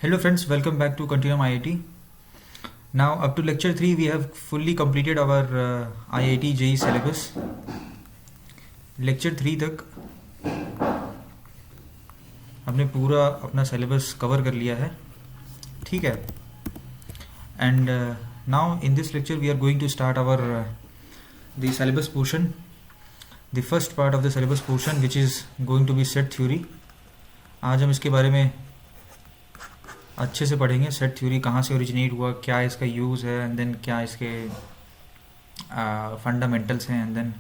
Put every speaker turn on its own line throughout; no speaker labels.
Hello friends, welcome back to Continuum IIT. Now up to lecture 3 we have fully completed our IIT JEE syllabus. Lecture 3 तक हमने पूरा अपना syllabus cover कर लिया है, ठीक है. And now in this lecture we are going to start our the syllabus portion, the first part of the syllabus portion which is going to be set theory. आज हम इसके बारे में अच्छे से पढ़ेंगे. सेट थ्योरी कहाँ से ओरिजिनेट हुआ, क्या इसका यूज़ है, एंड देन क्या इसके फंडामेंटल्स हैं, and then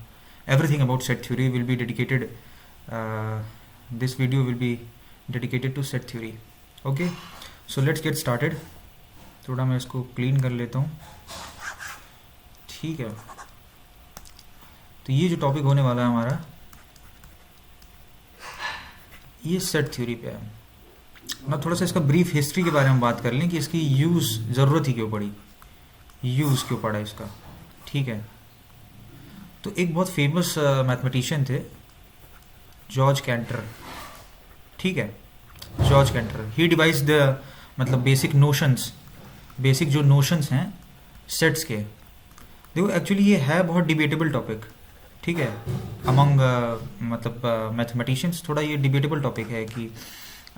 everything about set theory will be dedicated. This video will be dedicated to set theory. Okay, so let's get started. थोड़ा मैं इसको क्लीन कर लेता हूँ, ठीक है. तो ये जो टॉपिक होने वाला है हमारा, ये सेट थ्योरी पे है. ना थोड़ा सा इसका ब्रीफ हिस्ट्री के बारे में बात कर लें कि इसकी यूज़ ज़रूरत ही क्यों पड़ी, यूज़ क्यों पड़ा इसका, ठीक है. तो एक बहुत फेमस मैथमेटिशियन थे, जॉर्ज कैंटर, ठीक है. George canter, he device the मतलब बेसिक जो नोशंस हैं सेट्स के. देखो एक्चुअली ये है बहुत डिबेटेबल टॉपिक, ठीक है. अमंग मतलब मैथमेटिशियंस थोड़ा ये डिबेटेबल टॉपिक है कि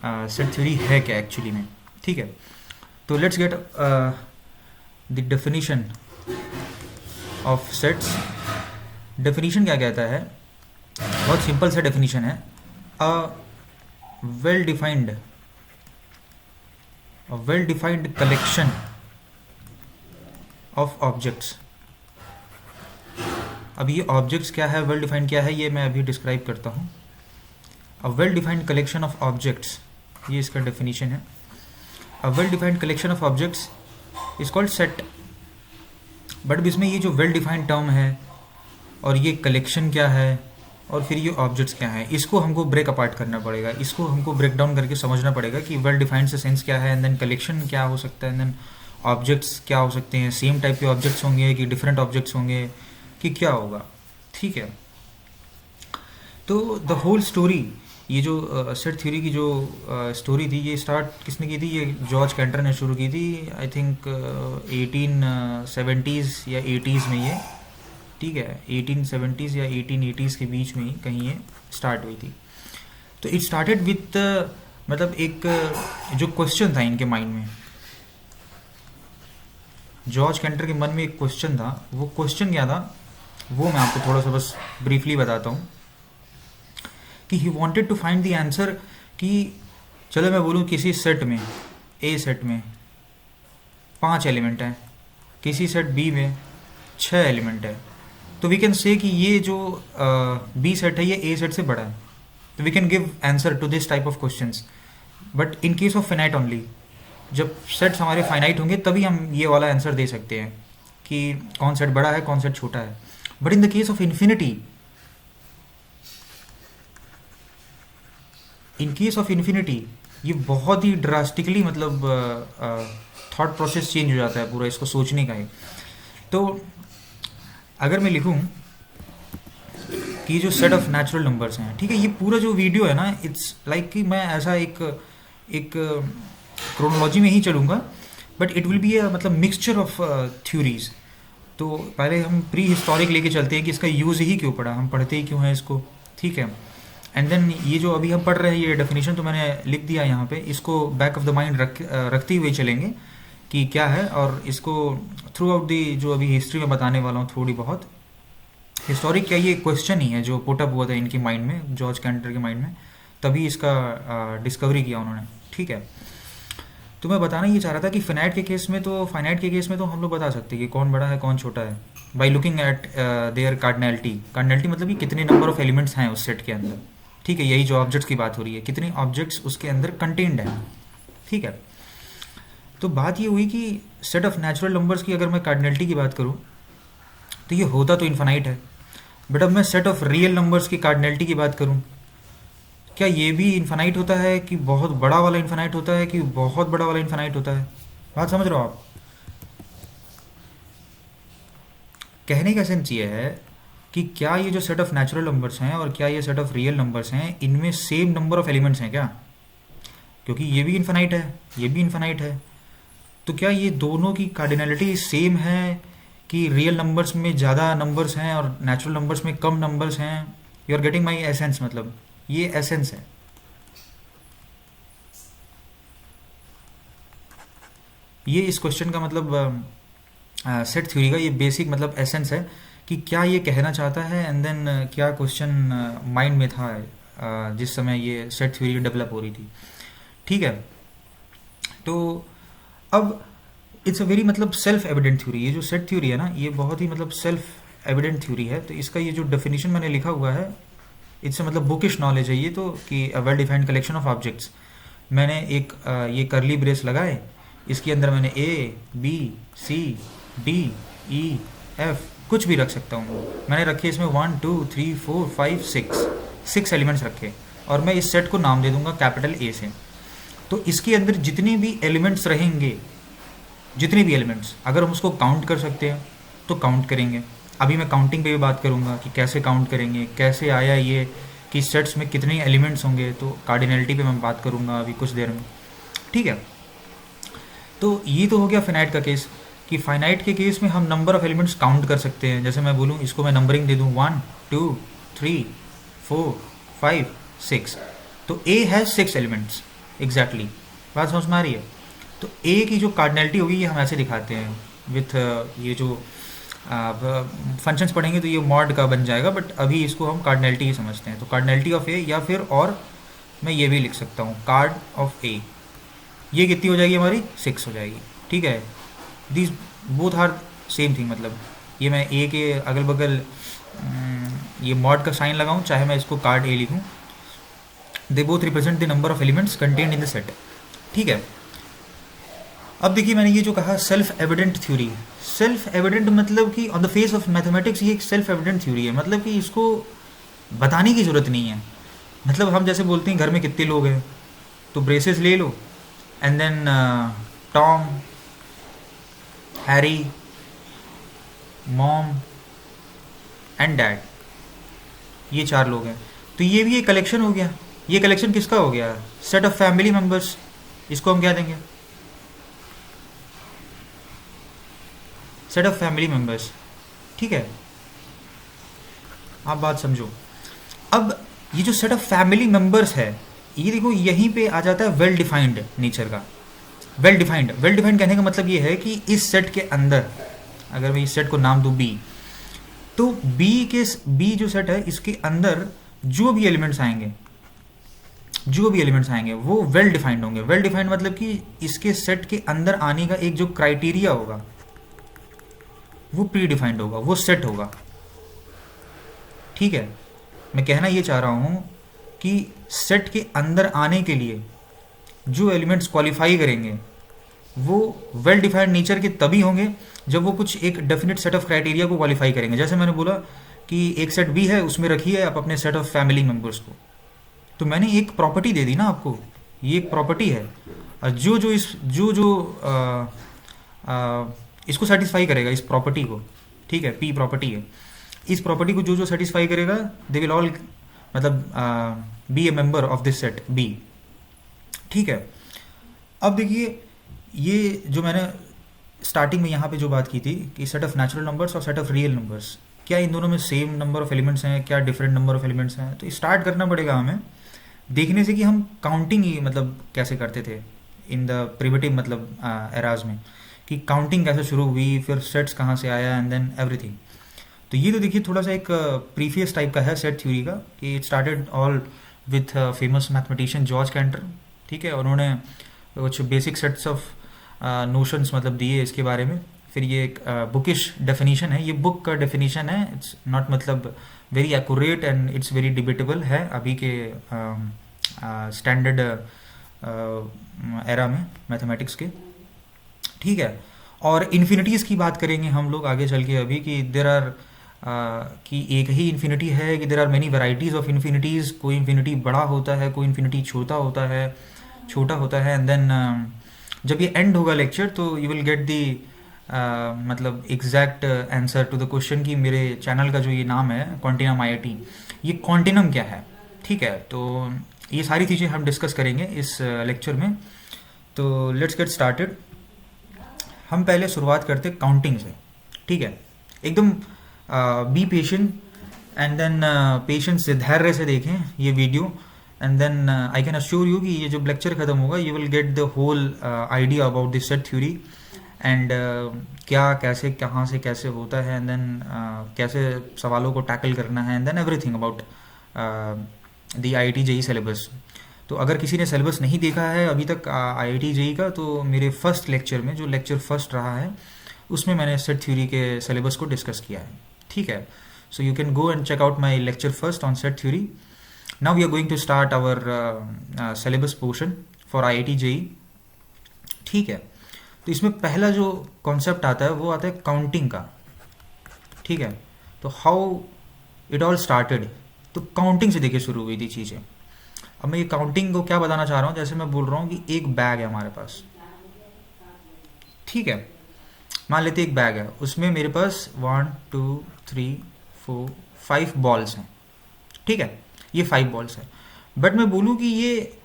सेट थ्योरी है क्या एक्चुअली में, ठीक है. तो let's get the definition of sets. Definition क्या कहता है, बहुत सिंपल सा डेफिनेशन है. अ well defined collection of objects. अब ये ऑब्जेक्ट्स क्या है, वेल डिफाइंड क्या है, ये मैं अभी डिस्क्राइब करता हूँ. अ well defined collection of objects, ये इसका डेफिनेशन है. अ well defined collection of objects is called set. But इसमें ये जो वेल डिफाइंड टर्म है और ये कलेक्शन क्या है और फिर ये ऑब्जेक्ट्स क्या है, इसको हमको ब्रेक अपार्ट करना पड़ेगा. इसको हमको ब्रेक डाउन करके समझना पड़ेगा कि वेल डिफाइंड से सेंस क्या है, एंड देन कलेक्शन क्या हो सकता है, एंड देन ऑब्जेक्ट्स क्या हो सकते हैं. सेम टाइप के ऑब्जेक्ट्स होंगे कि डिफरेंट ऑब्जेक्ट्स होंगे कि क्या होगा, ठीक है. तो द होल स्टोरी, ये जो सेट थ्योरी की जो स्टोरी थी, ये स्टार्ट किसने की थी, ये जॉर्ज कैंटर ने शुरू की थी. आई थिंक 1870s या 80s में ये, ठीक है. 1870s या 1880s के बीच में ही कहीं ये स्टार्ट हुई थी. तो इट स्टार्टेड विथ मतलब एक जो क्वेश्चन था इनके माइंड में, जॉर्ज कैंटर के मन में एक क्वेश्चन था. वो क्वेश्चन क्या था वो मैं आपको थोड़ा सा बस ब्रीफली बताता हूँ कि he wanted to find the answer. कि चलो मैं बोलूँ किसी सेट में, ए सेट में 5 एलिमेंट हैं, किसी सेट बी में 6 एलिमेंट है, तो वी कैन से कि ये जो बी सेट है ये ए सेट से बड़ा है. तो we can give answer to this type of questions. But in case of finite only, जब सेट्स हमारे फाइनाइट होंगे तभी हम ये वाला आंसर दे सकते हैं कि कौन सेट बड़ा है कौन सेट छोटा है. But in the case of infinity, in case of infinity ये बहुत ही ड्रास्टिकली मतलब थॉट प्रोसेस चेंज हो जाता है पूरा इसको सोचने का ही. तो अगर मैं लिखूं कि जो सेट ऑफ नेचुरल नंबर्स हैं, ठीक है, ये पूरा जो वीडियो है ना, इट्स लाइक कि मैं ऐसा एक क्रोनोलॉजी में ही चलूँगा, but it will be a मतलब मिक्सचर ऑफ थ्योरीज. तो पहले हम प्री हिस्टोरिक लेके चलते हैं कि इसका यूज़ ही क्यों पड़ा, हम पढ़ते ही क्यों हैं इसको, ठीक है. एंड देन ये जो अभी हम पढ़ रहे हैं ये डेफिनेशन तो मैंने लिख दिया यहाँ पे, इसको बैक ऑफ द माइंड रखते हुए चलेंगे कि क्या है. और इसको थ्रू आउट दी जो अभी हिस्ट्री में बताने वाला हूँ थोड़ी बहुत. हिस्टोरिक क्या, ये क्वेश्चन ही है जो पुट अप हुआ था इनके माइंड में, जॉर्ज कैंटर के माइंड में, तभी इसका डिस्कवरी किया उन्होंने, ठीक है. तो मैं बताना ये चाह रहा था कि फाइनाइट के केस में तो हम लोग बता सकते हैं कि कौन बड़ा है कौन छोटा है by looking at there cardinality मतलब कि कितने नंबर ऑफ एलिमेंट्स हैं उस सेट के अंदर, ठीक है. यही जो ऑब्जेक्ट्स की बात हो रही है, कितने ऑब्जेक्ट्स उसके अंदर कंटेन्ड हैं, ठीक है. तो बात ये हुई कि सेट ऑफ नेचुरल नंबर्स की अगर मैं कार्डिनैलिटी की बात करूँ तो ये होता तो इन्फानाइट है. बट अब मैं सेट ऑफ रियल नंबर्स की कार्डिनैलिटी की बात करूँ, क्या ये भी इन्फानाइट होता है कि बहुत बड़ा वाला इन्फानाइट होता है कि बहुत बड़ा वाला इन्फानाइट होता है. बात समझ रहे हो आप? कहने का सेंस ये है कि क्या ये जो सेट ऑफ नेचुरल नंबर्स हैं और क्या ये सेट ऑफ रियल नंबर्स हैं, इनमें सेम नंबर ऑफ एलिमेंट्स हैं क्या. क्योंकि ये भी इन्फिनाइट है, ये भी इन्फिनाइट है। तो क्या ये दोनों की कार्डिनलिटी सेम है कि रियल नंबर्स में ज़्यादा नंबर्स हैं और नेचुरल नंबर्स में कम नंबर्स हैं? You are getting my essence, मतलब ये एसेंस है। ये इस क्वेश्चन का मतलब सेट थ्योरी का ये बेसिक मतलब एसेंस है कि क्या ये कहना चाहता है, एंड देन क्या क्वेश्चन माइंड में था जिस समय ये सेट थ्योरी डेवलप हो रही थी। ठीक है, तो अब इट्स अ वेरी मतलब सेल्फ एविडेंट थ्योरी। ये जो सेट थ्योरी है ना, ये बहुत ही मतलब सेल्फ एविडेंट थ्योरी है। तो इसका ये जो डेफिनेशन मैंने लिखा हुआ है, इससे मतलब बुकिश नॉलेज है ये तो, कि a well defined collection of objects. मैंने एक ये करली ब्रेस लगाए, इसके अंदर मैंने A B C D E F कुछ भी रख सकता हूँ। मैंने रखे इसमें 1 2 3 4 5 6 एलिमेंट्स रखे, और मैं इस सेट को नाम दे दूंगा कैपिटल ए से। तो इसके अंदर जितने भी एलिमेंट्स रहेंगे, जितने भी एलिमेंट्स, अगर हम उसको काउंट कर सकते हैं तो काउंट करेंगे। अभी मैं काउंटिंग पे भी बात करूँगा कि कैसे काउंट करेंगे, कैसे आया ये कि सेट्स में कितने एलिमेंट्स होंगे। तो कार्डिनलिटी पे मैं बात करूँगा अभी कुछ देर में। ठीक है, तो ये तो हो गया फाइनाइट का केस, कि फाइनाइट के केस में हम नंबर ऑफ एलिमेंट्स काउंट कर सकते हैं। जैसे मैं बोलूँ, इसको मैं नंबरिंग दे दूँ 1 2 3 4 5 6, तो ए हैज़ 6 एलिमेंट्स एग्जैक्टली। बात समझ में आ रही है? तो ए की जो कार्डिनलिटी होगी ये हम ऐसे दिखाते हैं विथ ये जो फंक्शंस पढ़ेंगे तो ये मॉड का बन जाएगा, बट अभी इसको हम कार्डिनलिटी ही समझते हैं। तो कार्डिनलिटी ऑफ ए, या फिर और मैं ये भी लिख सकता हूँ कार्ड ऑफ ए, ये कितनी हो जाएगी हमारी? 6 हो जाएगी। ठीक है, these both are same thing. मतलब ये मैं ए के अगल बगल ये मॉड का साइन लगाऊं, चाहे मैं इसको कार्ड ए लिखूं, they both represent the number of elements contained in the set. ठीक है, अब देखिए मैंने ये जो कहा self evident theory. Self evident मतलब कि on the face of mathematics ये एक सेल्फ एविडेंट थ्योरी है, मतलब कि इसको बताने की ज़रूरत नहीं है। मतलब हम जैसे बोलते हैं घर में कितने लोग हैं, तो ब्रेसेस ले लो, and then Tom, Harry, mom and dad, ये 4 लोग हैं। तो ये भी एक कलेक्शन हो गया। ये कलेक्शन किसका हो गया? Set of family members. इसको हम क्या देंगे? Set of family members. ठीक है, आप बात समझो। अब ये जो सेट ऑफ फैमिली मेंबर्स है, ये देखो यहीं पे आ जाता है वेल डिफाइंड नेचर का। वेल डिफाइंड कहने का मतलब ये है कि इस सेट के अंदर, अगर मैं इस सेट को नाम दूं बी, तो बी जो सेट है इसके अंदर जो भी एलिमेंट्स आएंगे वो वेल डिफाइंड होंगे। वेल डिफाइंड मतलब कि इसके सेट के अंदर आने का एक जो क्राइटेरिया होगा वो प्री डिफाइंड होगा, वो सेट होगा। ठीक है, मैं कहना ये चाह रहा हूं कि सेट के अंदर आने के लिए जो एलिमेंट्स क्वालिफाई करेंगे वो वेल डिफाइंड नेचर के तभी होंगे जब वो कुछ एक डेफिनेट सेट ऑफ क्राइटेरिया को क्वालिफाई करेंगे। जैसे मैंने बोला कि एक सेट बी है, उसमें रखिए आप अपने सेट ऑफ फैमिली मेंबर्स को, तो मैंने एक प्रॉपर्टी दे दी ना आपको, ये एक प्रॉपर्टी है। और इसको सेटिस्फाई करेगा, इस प्रॉपर्टी को, ठीक है, पी प्रॉपर्टी है, इस प्रॉपर्टी को जो सेटिस्फाई करेगा दे विल ऑल मतलब be a member of this set B. ठीक है, अब देखिए ये जो मैंने स्टार्टिंग में यहाँ पे जो बात की थी कि सेट ऑफ नेचुरल नंबर्स और सेट ऑफ रियल नंबर्स, क्या इन दोनों में सेम नंबर ऑफ एलिमेंट्स हैं, क्या डिफरेंट नंबर ऑफ एलिमेंट्स हैं? तो स्टार्ट करना पड़ेगा हमें देखने से कि हम काउंटिंग ही मतलब कैसे करते थे इन द प्रिमिटिव मतलब एराज में, कि काउंटिंग कैसे शुरू हुई, फिर सेट्स कहाँ से आया, एंड देन एवरीथिंग। तो ये तो देखिए थोड़ा सा एक प्रीवियस टाइप का है सेट थ्योरी का, कि it started all with famous mathematician George canter. ठीक है, उन्होंने कुछ बेसिक सेट्स ऑफ नोशंस मतलब दिए इसके बारे में। फिर ये एक बुकिश डेफिनेशन है, ये बुक का डेफिनेशन है, इट्स नॉट मतलब very accurate and it's very debatable है अभी के स्टैंडर्ड एरा में मैथमेटिक्स के। ठीक है, और इन्फिनिटीज़ की बात करेंगे हम लोग आगे चल के अभी, कि देर आर कि एक ही इन्फिनिटी है कि there are many varieties of infinities. कोई इन्फिनिटी बड़ा होता है, कोई इन्फिनिटी छोटा होता है, एंड देन जब ये एंड होगा लेक्चर तो यू विल गेट दी मतलब exact answer to the question कि मेरे चैनल का जो ये नाम है क्वांटिनम IIT, ये क्वांटिनम क्या है। ठीक है, तो ये सारी चीज़ें हम डिस्कस करेंगे इस लेक्चर में। तो लेट्स गेट स्टार्टेड। हम पहले शुरुआत करते काउंटिंग से, ठीक है। एकदम be patient and then patience से, धैर्य से देखें ये वीडियो, and then I can assure you कि ये जब लेक्चर ख़त्म होगा you will get the whole idea about this set theory and क्या कैसे कहाँ से कैसे होता है, एंड देन कैसे सवालों को टैकल करना है, and then everything about the IIT JEE syllabus. तो अगर किसी ने सिलेबस नहीं देखा है अभी तक IIT JEE का, तो मेरे फर्स्ट लेक्चर में, जो लेक्चर फर्स्ट रहा है, उसमें मैंने सेट थ्योरी के सिलेबस को डिस्कस किया है, ठीक है। So you can go and check out my lecture first on set theory. Now we are going to start our syllabus portion for IIT JEE, ठीक है। तो इसमें पहला जो कॉन्सेप्ट आता है वो आता है काउंटिंग का, ठीक है। तो हाउ इट ऑल स्टार्टेड, तो काउंटिंग से देखिए शुरू हुई थी चीज़ें। अब मैं ये काउंटिंग को क्या बताना चाह रहा हूँ, जैसे मैं बोल रहा हूँ कि एक बैग है हमारे पास, ठीक है। मान लेते एक बैग है, उसमें मेरे पास 1 2 3 4 5 बॉल्स हैं, ठीक है। ये 5 बॉल्स हैं, बट मैं बोलूँ कि ये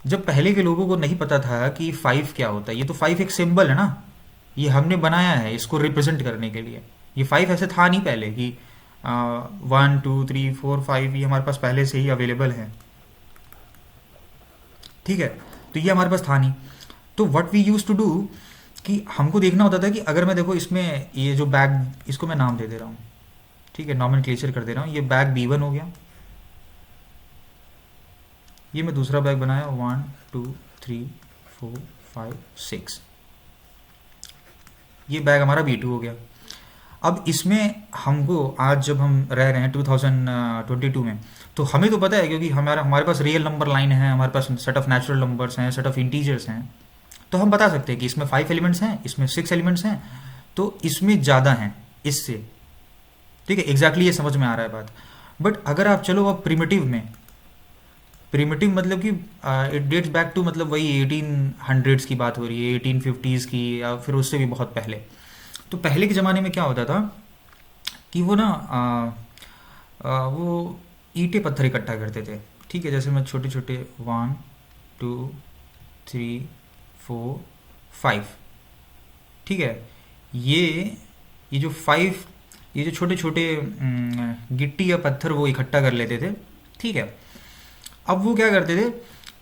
जब पहले के लोगों को नहीं पता था कि 5 क्या होता है, ये तो 5 एक सिंबल है ना, ये हमने बनाया है इसको रिप्रेजेंट करने के लिए। ये 5 ऐसे था नहीं पहले कि 1 2 3 4 5 ये हमारे पास पहले से ही अवेलेबल है, ठीक है। तो ये हमारे पास था नहीं। तो what we use to do कि हमको देखना होता था कि अगर मैं देखो इसमें ये जो बैग, इसको मैं नाम दे दे रहा हूँ, ठीक है, नॉमेनक्लेचर कर दे रहा हूँ। ये बैग B1 हो गया, ये मैं दूसरा बैग बनाया 1 2 3 4 5 6, ये बैग हमारा B2 हो गया। अब इसमें हमको आज जब हम रह रहे हैं 2022 में, तो हमें तो पता है क्योंकि हमारे पास रियल नंबर लाइन है, हमारे पास सेट ऑफ नेचुरल नंबर्स हैं, सेट ऑफ इंटीजर्स हैं, तो हम बता सकते हैं कि इसमें 5 एलिमेंट्स हैं, इसमें 6 एलिमेंट्स हैं, तो इसमें ज़्यादा हैं इससे, ठीक है। एग्जैक्टली ये समझ में आ रहा है बात। बट अगर आप चलो अब प्रिमिटिव में, प्रिमिटिव मतलब कि इट डेट्स बैक टू, मतलब वही 1800s की बात हो रही है, 1850s की, या फिर उससे भी बहुत पहले। तो पहले के ज़माने में क्या होता था कि वो ना वो ईंटें पत्थर इकट्ठा करते थे, ठीक है। जैसे मैं छोटे छोटे 1 2 3 4 5, ठीक है। ये जो 5, ये जो छोटे छोटे गिट्टी या पत्थर वो इकट्ठा कर लेते थे, ठीक है। अब वो क्या करते थे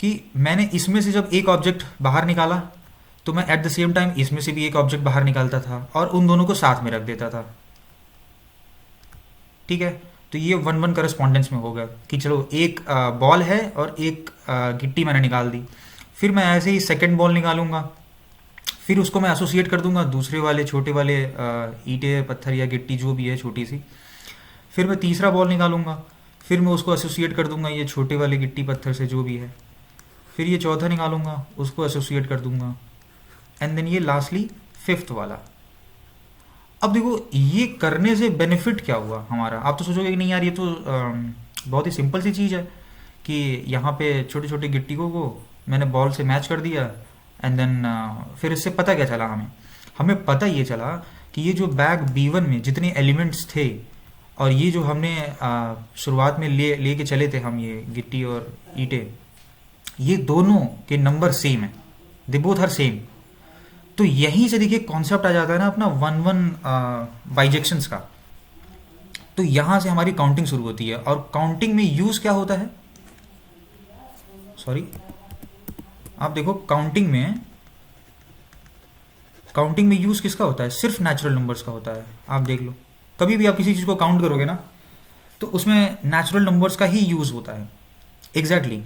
कि मैंने इसमें से जब एक ऑब्जेक्ट बाहर निकाला, तो मैं एट द सेम टाइम इसमें से भी एक ऑब्जेक्ट बाहर निकालता था और उन दोनों को साथ में रख देता था, ठीक है। तो ये 1-1 करस्पॉन्डेंस में होगा कि चलो एक बॉल है और एक गिट्टी मैंने निकाल दी, फिर मैं ऐसे ही सेकंड बॉल निकालूंगा, फिर उसको मैं एसोसिएट कर दूंगा दूसरे वाले छोटे वाले ईंटे पत्थर या गिट्टी जो भी है छोटी सी, फिर मैं तीसरा बॉल निकालूंगा, फिर मैं उसको एसोसिएट कर दूंगा ये छोटे वाले गिट्टी पत्थर से जो भी है, फिर ये चौथा निकालूंगा, उसको एसोसिएट कर दूंगा, एंड देन ये लास्टली 5th वाला। अब देखो ये करने से बेनिफिट क्या हुआ हमारा। आप तो सोचोगे कि नहीं यार ये तो बहुत ही सिंपल सी चीज़ है कि यहाँ पे छोटे छोटे गिट्टी को मैंने बॉल से मैच कर दिया, एंड देन फिर इससे पता क्या चला हमें पता ये चला कि ये जो बैग B1 में जितने एलिमेंट्स थे, और ये जो हमने शुरुआत में लेके चले थे हम, ये गिट्टी और ईंटें, ये दोनों के नंबर सेम है, दे बोथ आर सेम। तो यहीं से देखिए कॉन्सेप्ट आ जाता है ना अपना 1-1 बाइजेक्शंस का। तो यहाँ से हमारी काउंटिंग शुरू होती है, और काउंटिंग में यूज़ क्या होता है, सॉरी आप देखो काउंटिंग में यूज़ किसका होता है, सिर्फ नेचुरल नंबर्स का होता है। आप देख लो कभी भी आप किसी चीज़ को काउंट करोगे ना, तो उसमें नेचुरल नंबर्स का ही यूज़ होता है, एग्जैक्टली।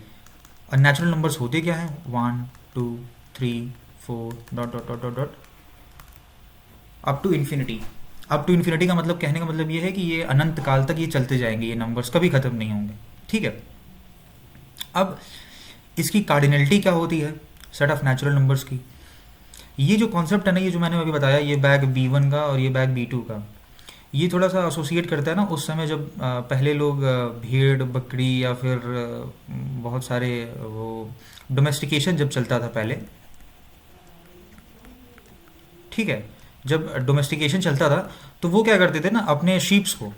और नेचुरल नंबर्स होते क्या हैं, 1 2 3 4 dot dot dot dot dot up to infinity. Up to infinity का मतलब, कहने का मतलब ये है कि ये अनंत काल तक ये चलते जाएंगे, ये नंबर्स कभी ख़त्म नहीं होंगे, ठीक है। अब इसकी कार्डिनलिटी क्या होती है सेट ऑफ नेचुरल नंबर्स की। ये जो कॉन्सेप्ट है ना, ये जो मैंने अभी बताया, ये बैग B1 का और ये बैग B2 का, ये थोड़ा सा एसोसिएट करता है ना उस समय जब पहले लोग भेड़ बकरी या फिर बहुत सारे वो डोमेस्टिकेशन जब चलता था पहले, ठीक है। जब डोमेस्टिकेशन चलता था तो वो क्या करते थे ना, अपने शीप्स को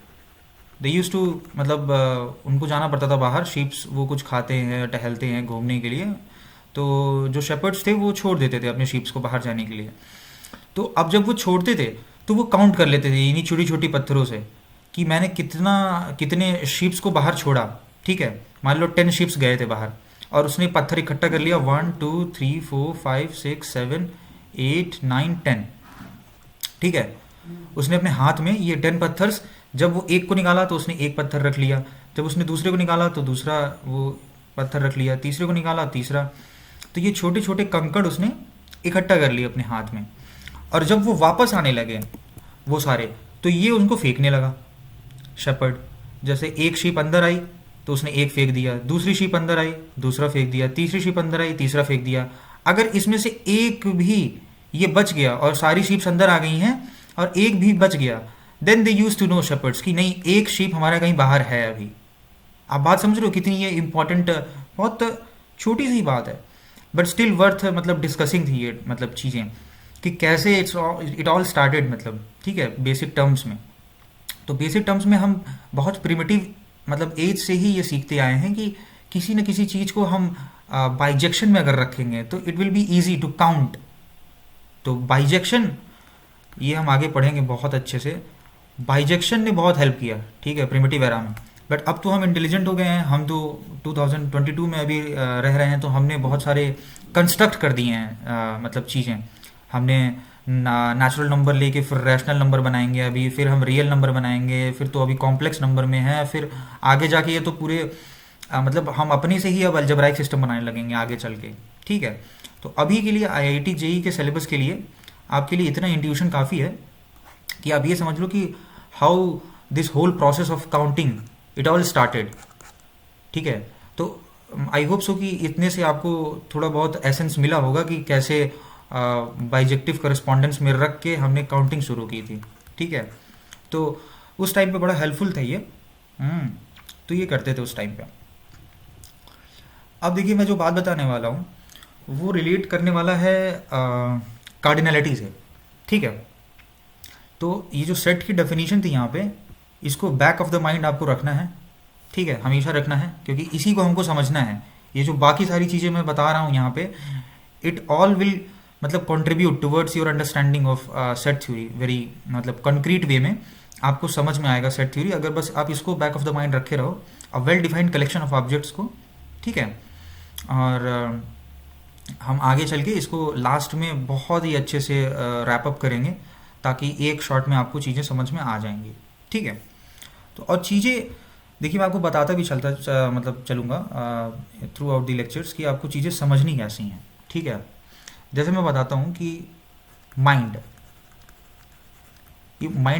दे यूज़ टू मतलब उनको जाना पड़ता था बाहर, शीप्स वो कुछ खाते हैं, टहलते हैं घूमने के लिए, तो जो शेपर्ड्स थे वो छोड़ देते थे अपने शीप्स को बाहर जाने के लिए। तो अब जब वो छोड़ते थे तो वो काउंट कर लेते थे इन्हीं छोटी छोटी पत्थरों से कि मैंने कितने शीप्स को बाहर छोड़ा। ठीक है, मान लो 10 शीप्स गए थे बाहर, और उसने पत्थर इकट्ठा कर लिया, 1 2 3 4 5 6 7 8 9 10। ठीक है, उसने अपने हाथ में ये 10 पत्थर्स, जब वो एक को निकाला तो उसने एक पत्थर रख लिया, जब उसने दूसरे को निकाला तो दूसरा वो पत्थर रख लिया, तीसरे को निकाला तीसरा। तो ये छोटे छोटे कंकड़ उसने इकट्ठा कर लिए अपने हाथ में, और जब वो वापस आने लगे वो सारे, तो ये उनको फेंकने लगा शेपर्ड। जैसे एक शीप अंदर आई तो उसने एक फेंक दिया, दूसरी शीप अंदर आई दूसरा फेंक दिया, तीसरी शीप अंदर आई तीसरा फेंक दिया। अगर इसमें से एक भी ये बच गया और सारी शीप्स अंदर आ गई हैं और एक भी बच गया, then they use to know shepherds कि नहीं, एक शीप हमारा कहीं बाहर है अभी। आप बात समझ रहे हो कितनी ये इंपॉर्टेंट, बहुत छोटी सी बात है बट स्टिल वर्थ मतलब डिस्कसिंग थी ये मतलब चीज़ें, कि कैसे इट ऑल स्टार्टेड मतलब। ठीक है, बेसिक टर्म्स में, तो बेसिक टर्म्स में हम बहुत प्रिमिटिव मतलब एज से ही ये सीखते आए हैं कि किसी न किसी चीज़ को हम बाइजेक्शन में अगर रखेंगे तो it will be easy to count. तो बाइजेक्शन ये हम आगे पढ़ेंगे बहुत अच्छे से। बाइजेक्शन ने बहुत हेल्प किया, ठीक है, प्रिमिटिव एरा में। बट अब तो हम इंटेलिजेंट हो गए हैं, हम तो 2022 में अभी रह रहे हैं, तो हमने बहुत सारे कंस्ट्रक्ट कर दिए हैं मतलब चीज़ें। हमने नेचुरल नंबर लेके फिर रैशनल नंबर बनाएंगे अभी, फिर हम रियल नंबर बनाएंगे, फिर तो अभी कॉम्प्लेक्स नंबर में है, फिर आगे जाके ये तो पूरे मतलब हम अपने से ही अब अलजेब्राइक सिस्टम बनाने लगेंगे आगे चल के। ठीक है, तो अभी के लिए आईआईटी जेई के सिलेबस के लिए आपके लिए इतना इंट्यूशन काफ़ी है कि आप ये समझ लो कि how this whole process of counting it all started. ठीक है, तो आई होप सो कि इतने से आपको थोड़ा बहुत एसेंस मिला होगा कि कैसे बाइजेक्टिव करस्पॉन्डेंस में रख के हमने काउंटिंग शुरू की थी। ठीक है, तो उस टाइम पे बड़ा हेल्पफुल था ये। तो ये करते थे उस टाइम पे। अब देखिए, मैं जो बात बताने वाला हूँ वो रिलेट करने वाला है कार्डिनलिटी से। ठीक है, तो ये जो सेट की डेफिनेशन थी यहाँ पे, इसको बैक ऑफ द माइंड आपको रखना है। ठीक है, हमेशा रखना है, क्योंकि इसी को हमको समझना है। ये जो बाकी सारी चीज़ें मैं बता रहा हूँ यहाँ पे, इट ऑल विल मतलब contribute towards your understanding of set theory very मतलब कंक्रीट वे में आपको समझ में आएगा सेट थ्योरी, अगर बस आप इसको बैक ऑफ द माइंड रखे रहो, अ well defined collection of objects को। ठीक है, और हम आगे चल के इसको लास्ट में बहुत ही अच्छे से रैप अप करेंगे, ताकि एक शॉट में आपको चीज़ें समझ में आ जाएंगी। ठीक है, तो और चीज़ें देखिए, मैं आपको बताता भी मतलब चलूँगा थ्रू आउट दी लेक्चर्स कि आपको चीज़ें समझनी कैसी हैं। ठीक है, जैसे मैं बताता हूँ कि माइंड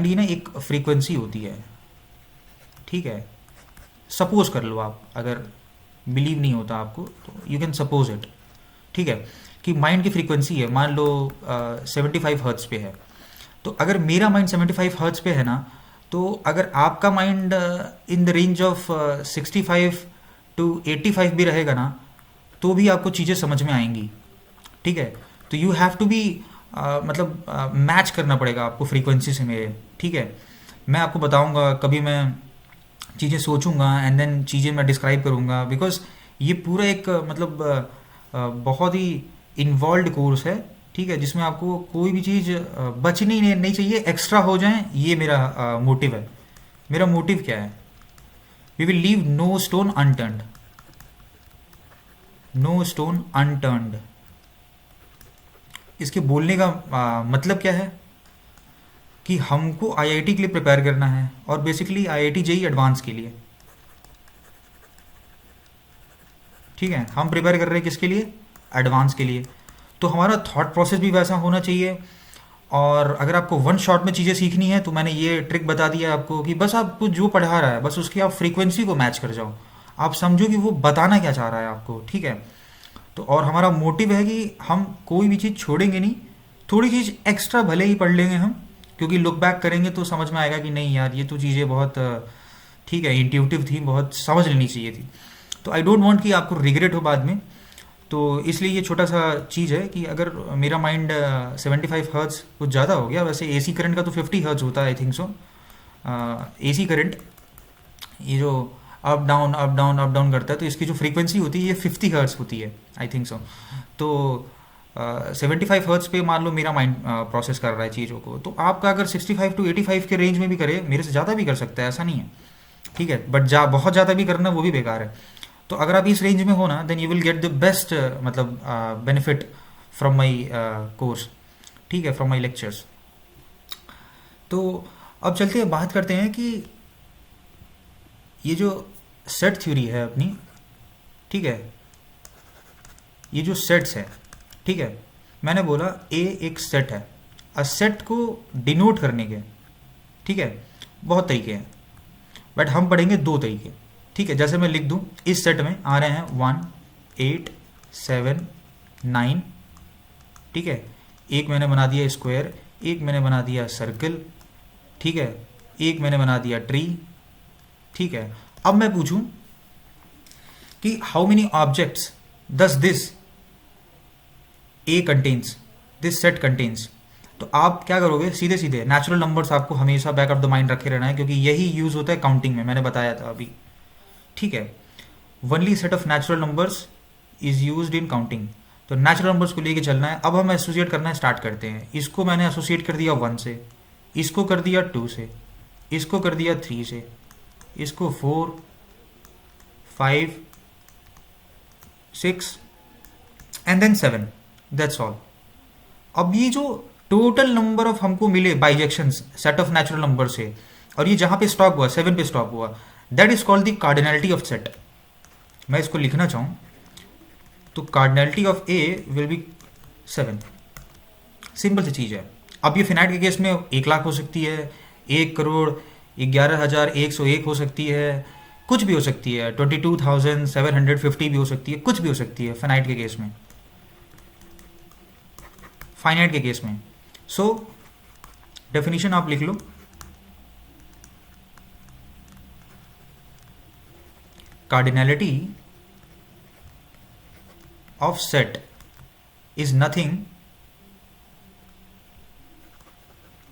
ही ना एक फ्रीक्वेंसी होती है। ठीक है, सपोज कर लो आप, अगर बिलीव नहीं होता आपको तो यू कैन सपोज इट। ठीक है, कि माइंड की फ्रीक्वेंसी है, मान लो 75 हर्ट्ज पे है। तो अगर मेरा माइंड 75 हर्ट्ज पे है ना, तो अगर आपका mind in the range of 65 to 85 भी रहेगा ना, तो भी आपको चीज़ें समझ में आएंगी। ठीक है, तो यू हैव टू बी मतलब मैच करना पड़ेगा आपको फ्रीक्वेंसी से मेरे। ठीक है, मैं आपको बताऊंगा, कभी मैं चीज़ें सोचूंगा एंड देन चीज़ें मैं डिस्क्राइब करूंगा, बिकॉज ये पूरा एक मतलब बहुत ही इन्वॉल्व कोर्स है। ठीक है, जिसमें आपको कोई भी चीज़ बचनी नहीं चाहिए, एक्स्ट्रा हो जाए, ये मेरा मोटिव है। मेरा मोटिव क्या है? We will leave no stone unturned, no stone unturned. इसके बोलने का मतलब क्या है कि हमको आईआईटी के लिए प्रिपेयर करना है, और बेसिकली आईआईटी जेईई एडवांस के लिए। ठीक है, हम प्रिपेयर कर रहे हैं किसके लिए? एडवांस के लिए। तो हमारा थॉट प्रोसेस भी वैसा होना चाहिए। और अगर आपको वन शॉट में चीज़ें सीखनी है, तो मैंने ये ट्रिक बता दिया आपको कि बस आपको जो पढ़ा रहा है बस उसकी आप फ्रीक्वेंसी को मैच कर जाओ, आप समझो कि वो बताना क्या चाह रहा है आपको। ठीक है, तो और हमारा मोटिव है कि हम कोई भी चीज़ छोड़ेंगे नहीं, थोड़ी चीज़ एक्स्ट्रा भले ही पढ़ लेंगे हम, क्योंकि लुक बैक करेंगे तो समझ में आएगा कि नहीं यार, ये तो चीज़ें बहुत ठीक है इंट्यूटिव थी, बहुत समझ लेनी चाहिए थी। तो आई डोंट वांट कि आपको रिग्रेट हो बाद में। तो इसलिए ये छोटा सा चीज़ है कि अगर मेरा माइंड 75 हर्ट्ज कुछ ज़्यादा हो गया, वैसे एसी करंट का तो 50 हर्ट्ज होता है I think so, AC current ये जो up down up down up down करता है, तो इसकी जो फ्रीक्वेंसी होती है ये 50 हर्ट्स होती है, आई थिंक सो। तो 75 हर्ट्स पे मान लो मेरा माइंड प्रोसेस कर रहा है चीज़ों को, तो आपका अगर 65 to 85 के रेंज में भी करे, मेरे से ज़्यादा भी कर सकता है, ऐसा नहीं है, ठीक है। बट बहुत ज़्यादा भी करना वो भी बेकार है। तो अगर आप इस रेंज में हो ना, then you will get the best मतलब बेनिफिट फ्रॉम माई कोर्स, ठीक है, फ्रॉम माई लेक्चर्स। तो अब चलते हैं, बात करते हैं कि ये जो सेट थ्योरी है अपनी, ठीक है, ये जो सेट्स है, ठीक है, मैंने बोला ए एक सेट है। अ सेट को डिनोट करने के, ठीक है, बहुत तरीके हैं, बट हम पढ़ेंगे दो तरीके, ठीक है। जैसे मैं लिख दूं, इस सेट में आ रहे हैं 1, 8, 7, 9, ठीक है। एक मैंने बना दिया स्क्वायर, एक मैंने बना दिया सर्कल, ठीक है, एक मैंने बना दिया ट्री, ठीक है। अब मैं पूछूं कि how many objects does this A contains, this set contains, तो आप क्या करोगे, सीधे सीधे नेचुरल नंबर्स आपको हमेशा बैक ऑफ द माइंड रखे रहना है, क्योंकि यही यूज होता है काउंटिंग में, मैंने बताया था अभी, ठीक है। Only set of natural numbers is used in counting. तो नेचुरल नंबर्स को लेके चलना है। अब हम एसोसिएट करना स्टार्ट करते हैं। इसको मैंने एसोसिएट कर दिया 1 से, इसको कर दिया 2 से, इसको कर दिया 3 से, इसको 4, 5, 6 एंड देन 7, दैट्स ऑल। अब ये जो टोटल नंबर ऑफ हमको मिले बाइजेक्शंस सेट ऑफ नेचुरल नंबर से, और ये जहां पे स्टॉप हुआ 7 पे स्टॉप हुआ, that is called the cardinality of set. मैं इसको लिखना चाहूं तो cardinality of A will be 7। Simple सी चीज है। अब ये फिनाइट के केस में 1 लाख हो सकती है, 1 करोड़ 11,101 हो सकती है, कुछ भी हो सकती है, 22,750 भी हो सकती है, कुछ भी हो सकती है फिनाइट के केस में, फाइनाइट के केस में। सो डेफिनेशन आप लिख लो, cardinality of set is nothing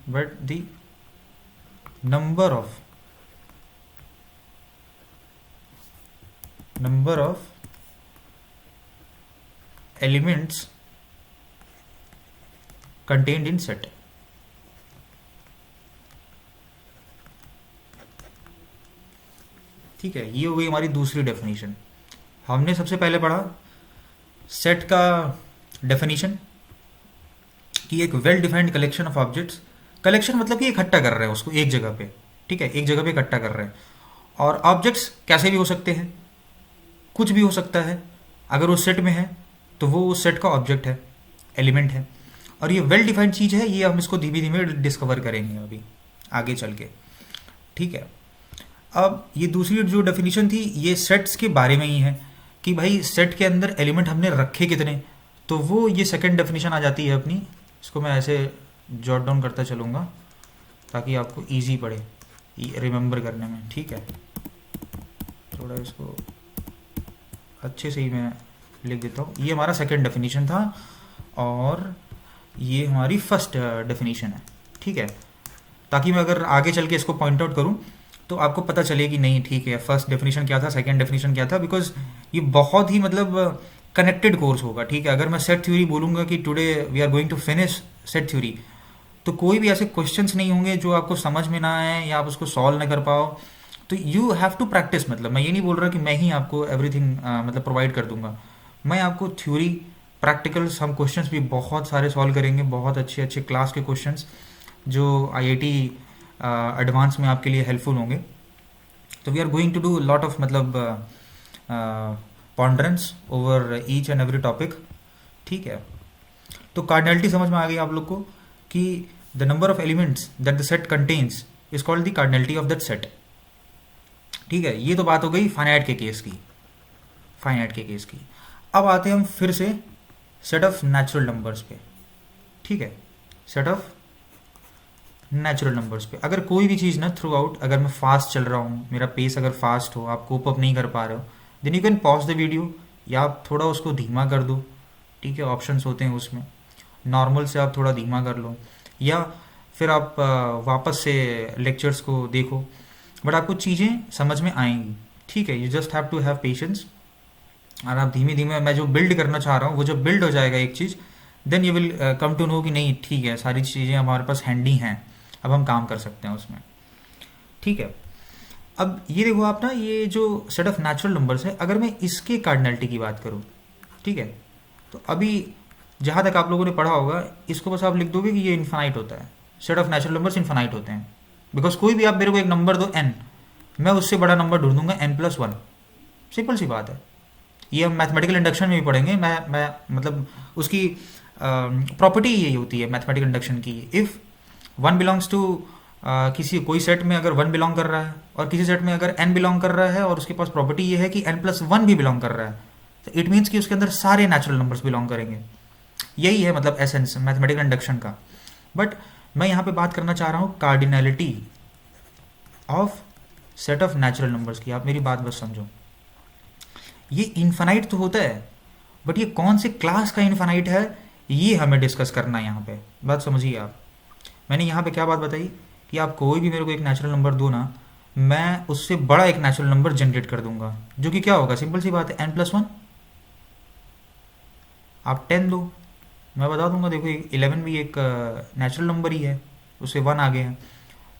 but the number of elements contained in set। ठीक है, ये हो गई हमारी दूसरी डेफिनेशन। हमने सबसे पहले पढ़ा सेट का डेफिनेशन कि एक well defined collection of objects. Collection मतलब कि इकट्ठा कर रहे हैं उसको एक जगह पे, ठीक है, एक जगह पे इकट्ठा कर रहे हैं। और ऑब्जेक्ट्स कैसे भी हो सकते हैं, कुछ भी हो सकता है, अगर उस सेट में है तो वो उस सेट का ऑब्जेक्ट है, एलिमेंट है। और ये वेल डिफाइंड चीज़ है, ये हम इसको धीमे धीमे डिस्कवर करेंगे अभी आगे चल के, ठीक है। अब ये दूसरी जो डेफिनेशन थी ये सेट्स के बारे में ही है कि भाई सेट के अंदर एलिमेंट हमने रखे कितने, तो वो ये सेकंड डेफिनेशन आ जाती है अपनी। इसको मैं ऐसे जॉट डाउन करता चलूँगा ताकि आपको इजी पड़े रिमेंबर करने में, ठीक है। थोड़ा इसको अच्छे से ही मैं लिख देता हूँ। ये हमारा सेकंड डेफिनेशन था और ये हमारी फर्स्ट डेफिनेशन है, ठीक है, ताकि मैं अगर आगे चल के इसको पॉइंट आउट करूँ तो आपको पता चले कि नहीं ठीक है, फर्स्ट डेफिनेशन क्या था, सेकंड डेफिनेशन क्या था, बिकॉज ये बहुत ही मतलब कनेक्टेड कोर्स होगा, ठीक है। अगर मैं सेट थ्योरी बोलूँगा कि today we are going to finish set theory, तो कोई भी ऐसे क्वेश्चंस नहीं होंगे जो आपको समझ में ना आए या आप उसको सॉल्व ना कर पाओ। तो यू हैव टू प्रैक्टिस। मतलब मैं ये नहीं बोल रहा कि मैं ही आपको एवरीथिंग मतलब प्रोवाइड कर दूंगा, मैं आपको थ्योरी प्रैक्टिकल्स, हम क्वेश्चंस भी बहुत सारे सॉल्व करेंगे, बहुत अच्छे अच्छे क्लास के क्वेश्चंस जो आईआईटी एडवांस में आपके लिए हेल्पफुल होंगे। तो we are going to do lot of मतलब ponderance over each and every topic, ठीक है। तो कार्डिनैलिटी समझ में आ गई आप लोग को कि the number of elements that the set contains is called the cardinality of that set, ठीक है। ये तो बात हो गई फाइनाइट के केस की, फाइनाइट के केस की। अब आते हैं हम फिर से सेट ऑफ नेचुरल नंबर्स पे, ठीक है, सेट ऑफ नेचुरल नंबर्स पे। अगर कोई भी चीज़ ना थ्रू आउट, अगर मैं फास्ट चल रहा हूँ, मेरा पेस अगर फास्ट हो, आप कोप अप नहीं कर पा रहे हो, then you can pause the video या आप थोड़ा उसको धीमा कर दो, ठीक है, ऑप्शंस होते हैं उसमें। नॉर्मल से आप थोड़ा धीमा कर लो या फिर आप वापस से लेक्चर्स को देखो। बट आपको चीज़ें समझ में आएंगी, ठीक है। You just have to have patience, और आप धीमे धीमे, मैं जो बिल्ड करना चाह रहा हूँ वो जब बिल्ड हो जाएगा एक चीज़, then you will come to know कि नहीं ठीक है, सारी चीज़ें हमारे पास हैंडी हैं, अब हम काम कर सकते हैं उसमें, ठीक है। अब ये देखो आप ना, ये जो सेट ऑफ नेचुरल नंबर्स है, अगर मैं इसके कार्डिनलिटी की बात करूँ, ठीक है, तो अभी जहाँ तक आप लोगों ने पढ़ा होगा, इसको बस आप लिख दोगे कि ये इन्फानाइट होता है, set of natural numbers infinite होते हैं, बिकॉज कोई भी आप मेरे को एक नंबर दो n, मैं उससे बड़ा नंबर ढूंढूंगा n+1, सिंपल सी बात है। ये हम मैथमेटिकल इंडक्शन में भी पढ़ेंगे, मैं मतलब उसकी प्रॉपर्टी यही होती है मैथमेटिकल इंडक्शन की। इफ़ वन बिलोंग्स टू किसी कोई सेट में अगर वन बिलोंग कर रहा है और किसी सेट में अगर n बिलोंग कर रहा है और उसके पास प्रॉपर्टी ये है कि n+1 भी बिलोंग कर रहा है, तो इट मीन्स कि उसके अंदर सारे नेचुरल नंबर्स बिलोंग करेंगे। यही है मतलब एसेंस मैथमेटिकल इंडक्शन का। बट मैं यहाँ पे बात करना चाह रहा हूँ cardinality of set of natural numbers की। आप मेरी बात बस समझो, ये इन्फानाइट तो होता है, बट ये कौन से क्लास का इन्फानाइट है ये हमें डिस्कस करना है यहाँ पे। बात समझिए आप, मैंने यहाँ पे क्या बात बताई कि आप कोई भी मेरे को एक नेचुरल नंबर दो ना, मैं उससे बड़ा एक नेचुरल नंबर जनरेट कर दूंगा, जो कि क्या होगा, सिंपल सी बात है n+1। आप 10 दो, मैं बता दूंगा देखो 11 भी एक नेचुरल नंबर ही है, उससे 1 आगे है,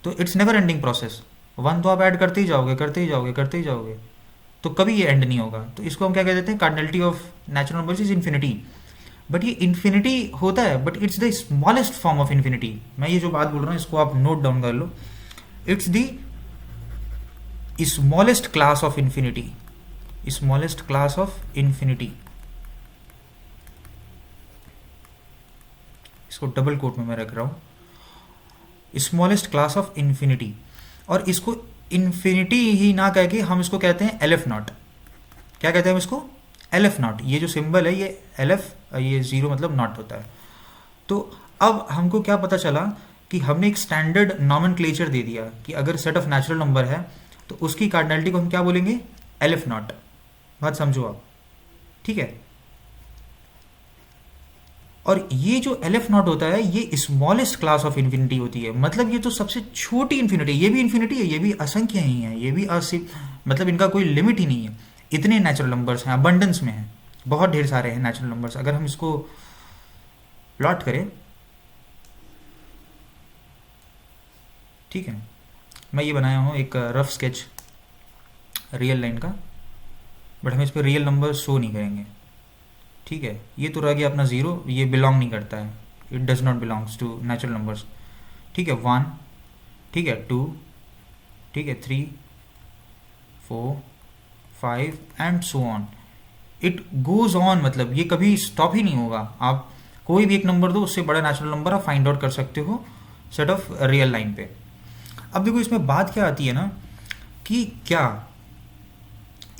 तो इट्स नेवर एंडिंग प्रोसेस। 1 तो आप ऐड करते ही जाओगे, करते ही जाओगे, करते ही जाओगे, तो कभी ये एंड नहीं होगा। तो इसको हम क्या कह देते हैं, cardinality of natural numbers is infinity. But ये इन्फिनिटी होता है, but it's the smallest form of infinity. मैं ये जो बात बोल रहा हूँ इसको आप नोट डाउन कर लो, it's the smallest class of infinity, smallest class of infinity. इसको डबल कोट में मैं रख रहा हूँ, स्मॉलेस्ट क्लास ऑफ इन्फिनिटी। और इसको इन्फिनिटी ही ना कह के हम इसको कहते हैं LF0। क्या कहते हैं हम इसको, LF0। ये जो सिंबल है ये LF, ये जीरो मतलब नॉट होता है। तो अब हमको क्या पता चला कि हमने एक स्टैंडर्ड नॉमेनक्लेचर दे दिया कि अगर सेट ऑफ नेचुरल नंबर है तो उसकी कार्डिनलिटी को हम क्या बोलेंगे, LF0। बात समझो आप, ठीक है। और ये जो LF0 होता है ये स्मॉलेस्ट क्लास ऑफ इन्फिनिटी होती है, मतलब ये तो सबसे छोटी इन्फिनिटी। ये भी इन्फिनिटी है, ये भी असंख्य ही है, ये भी मतलब इनका कोई लिमिट ही नहीं है। इतने नेचुरल नंबर्स हैं, अबंडेंस में हैं, बहुत ढेर सारे हैं नेचुरल नंबर्स। अगर हम इसको प्लॉट करें, ठीक है, मैं ये बनाया हूँ एक रफ स्केच रियल लाइन का, बट हम इस पर रियल नंबर शो नहीं करेंगे, ठीक है। ये तो रह गया अपना 0, ये बिलोंग नहीं करता है, it does not belongs to natural numbers, ठीक है। 1, ठीक है, 2, ठीक है, 3, 4, 5 and so on, it goes on. मतलब ये कभी स्टॉप ही नहीं होगा। आप कोई भी एक नंबर दो, उससे बड़ा नेचुरल नंबर आप फाइंड आउट कर सकते हो सेट ऑफ रियल लाइन पे। अब देखो इसमें बात क्या आती है ना, कि क्या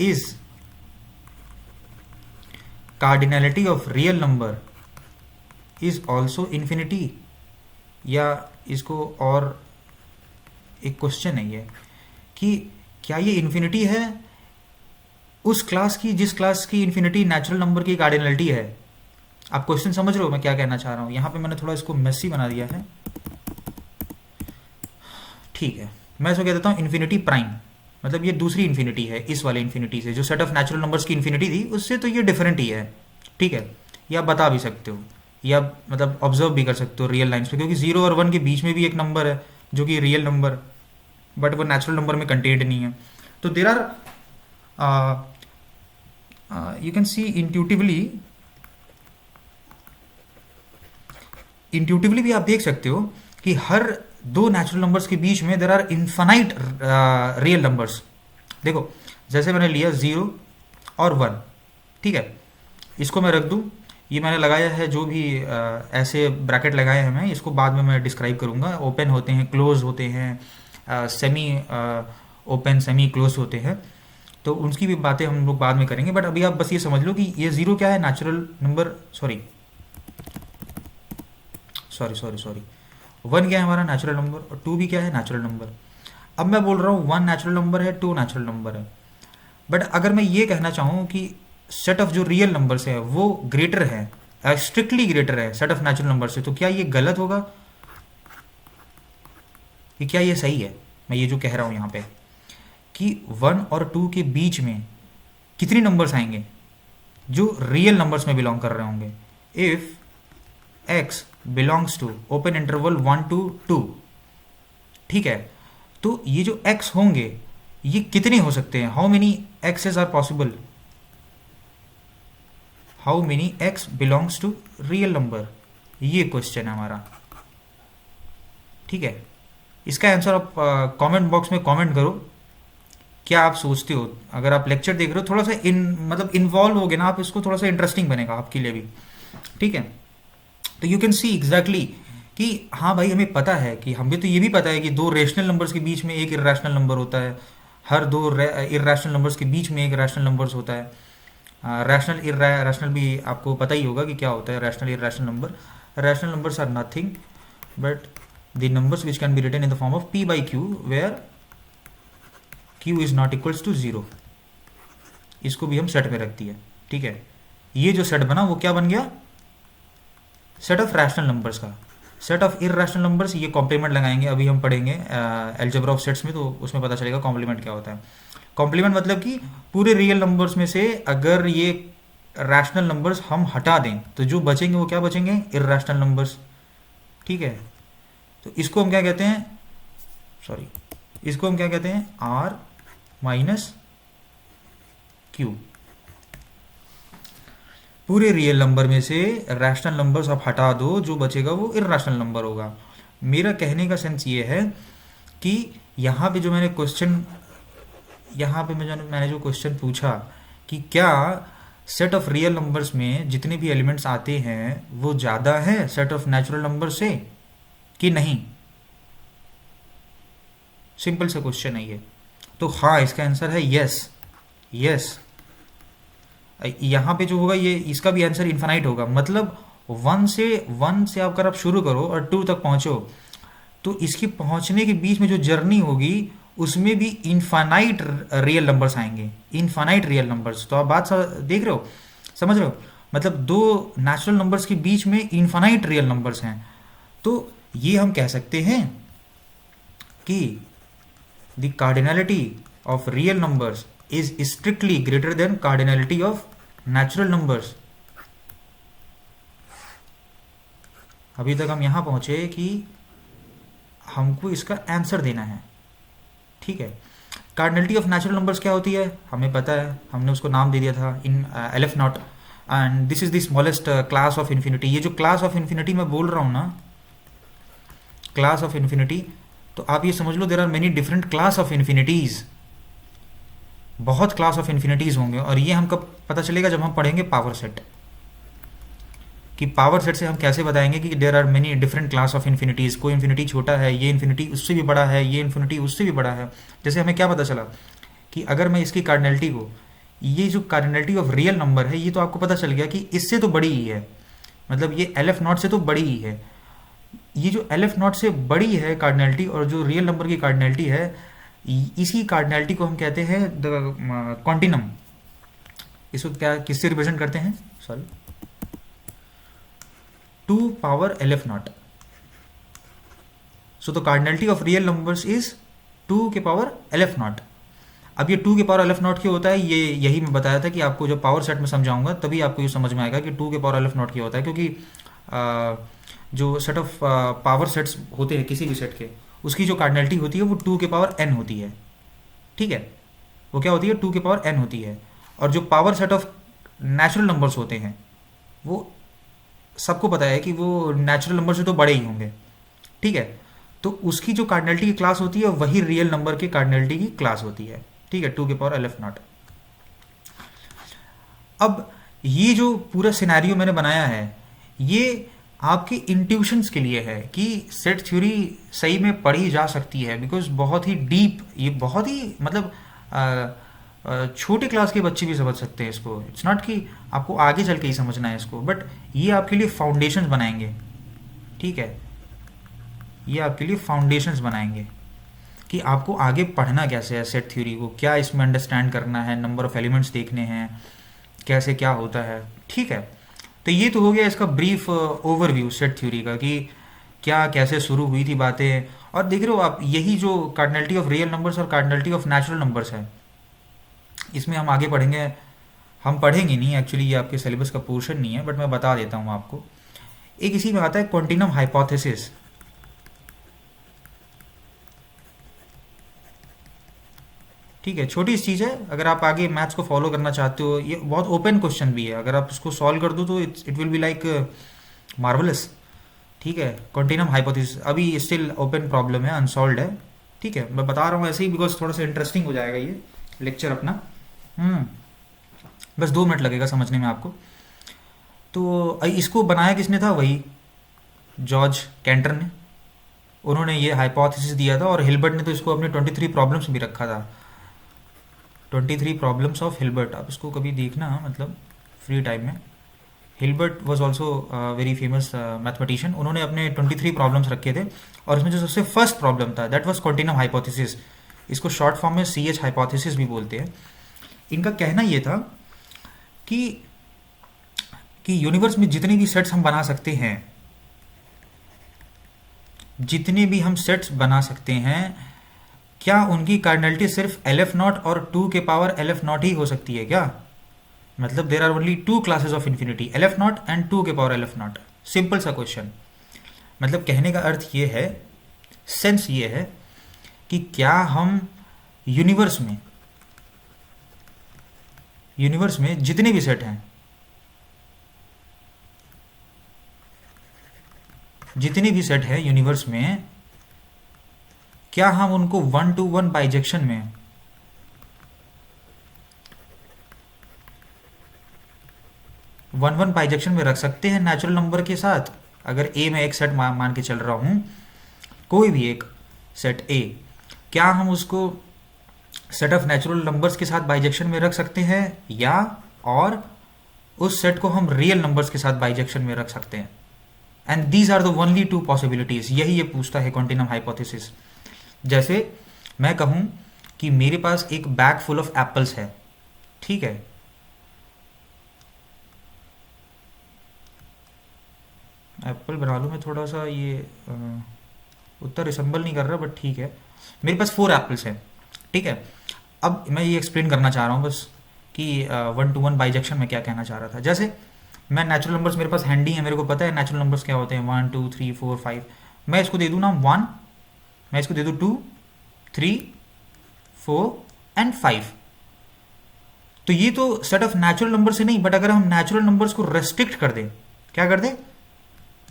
is cardinality of real number is also infinity, या इसको और एक क्वेश्चन है ये कि क्या ये इन्फिनिटी है उस क्लास की जिस क्लास की इन्फिनिटी नेचुरल नंबर की कार्डिनलिटी है। आप क्वेश्चन समझ रहे हो मैं क्या कहना चाह रहा हूं। यहां पे मैंने थोड़ा इसको मेसी बना दिया है, ठीक है। मैं इसको कह देता हूं इन्फिनिटी प्राइम, मतलब ये दूसरी इन्फिनिटी है इस वाले इन्फिनिटी से, जो सेट ऑफ नेचुरल नंबर्स की इन्फिनिटी थी उससे तो ये डिफरेंट ही है, ठीक है। या बता भी सकते हो, या मतलब ऑब्जर्व भी कर सकते हो रियल लाइन्स पे, क्योंकि 0 और 1 के बीच में भी एक नंबर है जो कि रियल नंबर, बट वो नेचुरल नंबर में कंटेंट नहीं है। तो there are you can see intuitively भी आप देख सकते हो कि हर दो नेचुरल नंबर्स के बीच में there are infinite real numbers. देखो जैसे मैंने लिया 0 और 1, ठीक है, इसको मैं रख दूं, ये मैंने लगाया है जो भी ऐसे ब्रैकेट लगाए हैं, मैं इसको बाद में मैं डिस्क्राइब करूंगा। ओपन होते हैं, क्लोज होते हैं, सेमी ओपन सेमी क्लोज होते हैं, तो उनकी भी बातें हम लोग बाद में करेंगे। बट अभी आप बस ये समझ लो कि ये 0 क्या है, नेचुरल नंबर, सॉरी 1 क्या है हमारा नेचुरल नंबर, और 2 भी क्या है नेचुरल नंबर। अब मैं बोल रहा हूँ 1 नेचुरल नंबर है, 2 नेचुरल नंबर है। बट अगर मैं ये कहना चाहूँ कि सेट ऑफ जो रियल नंबर्स है वो ग्रेटर है, स्ट्रिक्टली ग्रेटर है सेट ऑफ नेचुरल नंबर से, तो क्या ये गलत होगा कि क्या ये सही है मैं ये जो कह रहा हूँ यहाँ पे। कि 1 और 2 के बीच में कितनी नंबर्स आएंगे जो रियल नंबर्स में बिलोंग कर रहे होंगे। If x belongs to open interval 1 to 2, ठीक है, तो ये जो x होंगे ये कितने हो सकते हैं, how many x's are possible, how many x belongs to real number, ये क्वेश्चन है हमारा। ठीक है, इसका आंसर आप कमेंट बॉक्स में कमेंट करो, क्या आप सोचते हो। अगर आप लेक्चर देख रहे हो थोड़ा सा मतलब इन्वॉल्व हो गए ना आप, इसको थोड़ा सा इंटरेस्टिंग बनेगा आपके लिए भी। ठीक है, तो यू कैन सी एग्जैक्टली कि हाँ भाई हमें पता है कि हमें तो ये भी पता है कि दो रेशनल नंबर्स के बीच में एक इरेशनल नंबर होता है, हर दो इरेशनल नंबर्स के बीच में एक रैशनल नंबर्स होता है। रैशनल इरेशनल भी आपको पता ही होगा कि क्या होता है rational irrational number. Rational numbers are nothing but the numbers which can be written in the form of p by q where q is not equals to 0। इसको भी हम सेट में रख दिया। ठीक है, ये जो सेट बना वो क्या बन गया, सेट ऑफ रैशनल नंबर्स का। सेट ऑफ इरेशनल नंबर्स ये कॉम्प्लीमेंट लगाएंगे, अभी हम पढ़ेंगे अलजेब्रा ऑफ सेट्स में, तो उसमें पता चलेगा कॉम्प्लीमेंट क्या होता है। कॉम्प्लीमेंट मतलब कि पूरे रियल नंबर्स में से अगर ये रैशनल नंबर्स हम हटा दें तो जो बचेंगे वो क्या बचेंगे, इरेशनल नंबर्स। ठीक है, तो इसको हम क्या कहते हैं, सॉरी, इसको हम क्या कहते हैं, r माइनस क्यू। पूरे रियल नंबर में से रैशनल नंबर्स आप हटा दो, जो बचेगा वो इरेशनल नंबर होगा। मेरा कहने का सेंस ये है कि यहाँ पे जो मैंने क्वेश्चन, यहाँ पे मैंने जो क्वेश्चन पूछा कि क्या सेट ऑफ रियल नंबर्स में जितने भी एलिमेंट्स आते हैं वो ज़्यादा है सेट ऑफ नेचुरल नंबर से कि नहीं, सिंपल सा क्वेश्चन है ये। तो हाँ, इसका आंसर है यस। यस, यहाँ पे जो होगा ये, इसका भी आंसर इन्फानाइट होगा। मतलब 1 से अगर आप शुरू करो और 2 तक पहुँचो तो इसके पहुँचने के बीच में जो जर्नी होगी उसमें भी इन्फानाइट रियल नंबर्स आएंगे, इन्फानाइट रियल नंबर्स। तो आप बात देख रहे हो, समझ रहे हो, मतलब दो नेचुरल नंबर्स के बीच में इन्फानाइट रियल नंबर्स हैं। तो ये हम कह सकते हैं कि the cardinality of real numbers is strictly greater than cardinality of natural numbers. अभी तक हम यहां पहुंचे कि हमको इसका आंसर देना है। ठीक है, कार्डिनलिटी ऑफ नेचुरल नंबर्स क्या होती है हमें पता है, हमने उसको नाम दे दिया था इन LF not, and this is the smallest class of infinity. ये जो क्लास ऑफ इन्फिनिटी मैं बोल रहा हूं ना, क्लास ऑफ इन्फिनिटी, तो आप ये समझ लो there are many different class of infinities, बहुत क्लास ऑफ इन्फिनिटीज होंगे। और ये हम कब पता चलेगा, जब हम पढ़ेंगे पावर सेट, कि पावर सेट से हम कैसे बताएंगे कि there are many different class of infinities. कोई इन्फिनिटी छोटा है, ये इन्फिनिटी उससे भी बड़ा है, ये इन्फिनिटी उससे भी बड़ा है। जैसे हमें क्या पता चला कि अगर मैं इसकी कार्डिनलिटी को, ये जो कार्डिनलिटी ऑफ रियल नंबर है ये तो आपको पता चल गया कि इससे तो बड़ी ही है, मतलब ये LF नॉट से तो बड़ी ही है। ये जो LF नॉट से बड़ी है कार्डिनलिटी और जो रियल नंबर की कार्डिनलिटी है, इसी कार्डिनलिटी को हम कहते हैं द कॉन्टिनम। इसको क्या किससे रिप्रेजेंट करते हैं, sorry, 2 power LF not. So the cardinality of real numbers is 2 के पावर LF नॉट। अब ये 2 के पावर LF नॉट क्यों होता है, ये यही मैं बताया था कि आपको जब पावर सेट में समझाऊंगा तभी आपको ये समझ में आएगा कि 2 के पावर LF नॉट क्यों होता है। क्योंकि जो सेट ऑफ पावर सेट्स होते हैं किसी भी सेट के, उसकी जो कार्डिनलिटी होती है वो 2 के पावर n होती है। ठीक है, वो क्या होती है, 2 के पावर n होती है। और जो power set of natural numbers होते हैं वो सबको पता है कि वो नेचुरल नंबर से तो बड़े ही होंगे। ठीक है, तो उसकी जो कार्डिनलिटी की क्लास होती है वही रियल नंबर के कार्डिनलिटी की क्लास होती है। ठीक है, 2 के पावर LF नॉट। अब ये जो पूरा सिनेरियो मैंने बनाया है ये आपके इंट्यूशंस के लिए है कि सेट थ्योरी सही में पढ़ी जा सकती है, बिकॉज बहुत ही डीप, ये बहुत ही मतलब छोटे क्लास के बच्चे भी समझ सकते हैं इसको। इट्स नॉट कि आपको आगे चल के ही समझना है इसको, बट ये आपके लिए फाउंडेशंस बनाएंगे। ठीक है, ये आपके लिए फाउंडेशंस बनाएंगे कि आपको आगे पढ़ना कैसे है सेट थ्योरी को, क्या इसमें अंडरस्टैंड करना है, नंबर ऑफ एलिमेंट्स देखने हैं, कैसे क्या होता है। ठीक है, तो ये तो हो गया इसका ब्रीफ ओवरव्यू सेट थ्योरी का कि क्या कैसे शुरू हुई थी बातें और देख रहे हो आप, यही जो कार्डिनलिटी ऑफ रियल नंबर्स और कार्डिनलिटी ऑफ नेचुरल नंबर्स है, इसमें हम आगे पढ़ेंगे, हम पढ़ेंगे नहीं एक्चुअली, ये आपके सिलेबस का पोर्शन नहीं है, बट मैं बता देता हूँ आपको। एक इसी में आता है क्वांटिनम हाइपोथेसिस। ठीक है, छोटी सी चीज़ है, अगर आप आगे मैथ्स को फॉलो करना चाहते हो, ये बहुत ओपन क्वेश्चन भी है, अगर आप इसको सॉल्व कर दो तो it will be like marvellous. ठीक है, कॉन्टिनम हाइपोथेसिस अभी स्टिल ओपन प्रॉब्लम है, अनसॉल्व है। ठीक है, मैं बता रहा हूँ ऐसे ही बिकॉज थोड़ा सा इंटरेस्टिंग हो जाएगा ये लेक्चर अपना। बस 2 मिनट लगेगा समझने में आपको। तो इसको बनाया किसने था? वही जॉर्ज कैंटर ने। उन्होंने ये हाइपोथेसिस दिया था, और हिल्बर्ट ने तो इसको अपने 23 प्रॉब्लम्स भी रखा था, 23 प्रॉब्लम्स ऑफ हिल्बर्ट। आप इसको कभी देखना, मतलब फ्री टाइम में। Hilbert was also very famous mathematician. उन्होंने अपने 23 प्रॉब्लम्स रखे थे, और इसमें जो सबसे फर्स्ट प्रॉब्लम था दैट वाज कॉन्टिनम हाइपोथेसिस। इसको शॉर्ट फॉर्म में CH हाइपोथेसिस भी बोलते हैं। इनका कहना ये था कि यूनिवर्स में जितने भी सेट्स हम बना सकते हैं, जितने भी हम सेट्स बना सकते हैं, क्या उनकी कार्डिनलिटी सिर्फ LF0 और 2 के पावर LF0 ही हो सकती है क्या? मतलब there are only 2 classes of infinity, LF0 and 2 के पावर LF0। सिंपल सा क्वेश्चन। मतलब कहने का अर्थ ये है, सेंस ये है कि क्या हम यूनिवर्स में जितने भी सेट हैं, जितने भी सेट हैं यूनिवर्स में, क्या हम उनको 1-to-1 बाइजेक्शन में, वन बाइजेक्शन में रख सकते हैं नेचुरल नंबर के साथ? अगर ए में एक सेट मान के चल रहा हूं, कोई भी एक सेट ए, क्या हम उसको सेट ऑफ नेचुरल नंबर्स के साथ बाइजेक्शन में रख सकते हैं, या और उस सेट को हम रियल नंबर्स के साथ बाइजेक्शन में रख सकते हैं? And these are the only 2 possibilities. यही ये पूछता है कॉन्टिनम हाइपोथेसिस। जैसे मैं कहूं कि मेरे पास एक बैग फुल ऑफ एप्पल्स है, ठीक है, एप्पल बना लूँ मैं थोड़ा सा, ये उतना रिसेंबल नहीं कर रहा, बट ठीक है। मेरे पास 4 एप्पल्स हैं, ठीक है। अब मैं ये एक्सप्लेन करना चाह रहा हूँ बस कि 1-to-1 बाइजेक्शन में क्या कहना चाह रहा था। जैसे मैं नेचुरल नंबर्स मेरे पास हैंडी है, मेरे को पता है नेचुरल नंबर्स क्या होते हैं, 1 2 3 4 5। मैं इसको दे दूँ नाम 1, मैं इसको दे दूँ 2 3 4 एंड 5। तो ये तो सेट ऑफ नेचुरल नंबर से नहीं, बट अगर हम नेचुरल नंबर्स को रेस्ट्रिक्ट कर दें, क्या कर दें,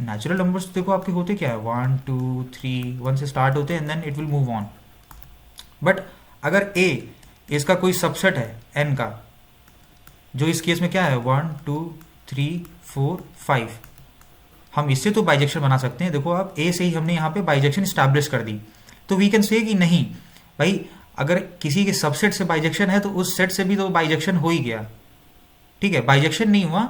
नेचुरल नंबर्स देखो आपके होते क्या है, 1 2 3, 1 से स्टार्ट होते हैं and then it will move on. But अगर ए इसका कोई सबसेट है एन का, जो इस केस में क्या है 1 2 3 4 5, हम इससे तो बाइजेक्शन बना सकते हैं। देखो आप, ए से ही हमने यहाँ पे बाइजेक्शन स्टैब्लिश कर दी, तो वी कैन से कि नहीं भाई, अगर किसी के सबसेट से बाइजेक्शन है तो उस सेट से भी तो बाइजेक्शन हो ही गया। ठीक है, बाइजेक्शन नहीं हुआ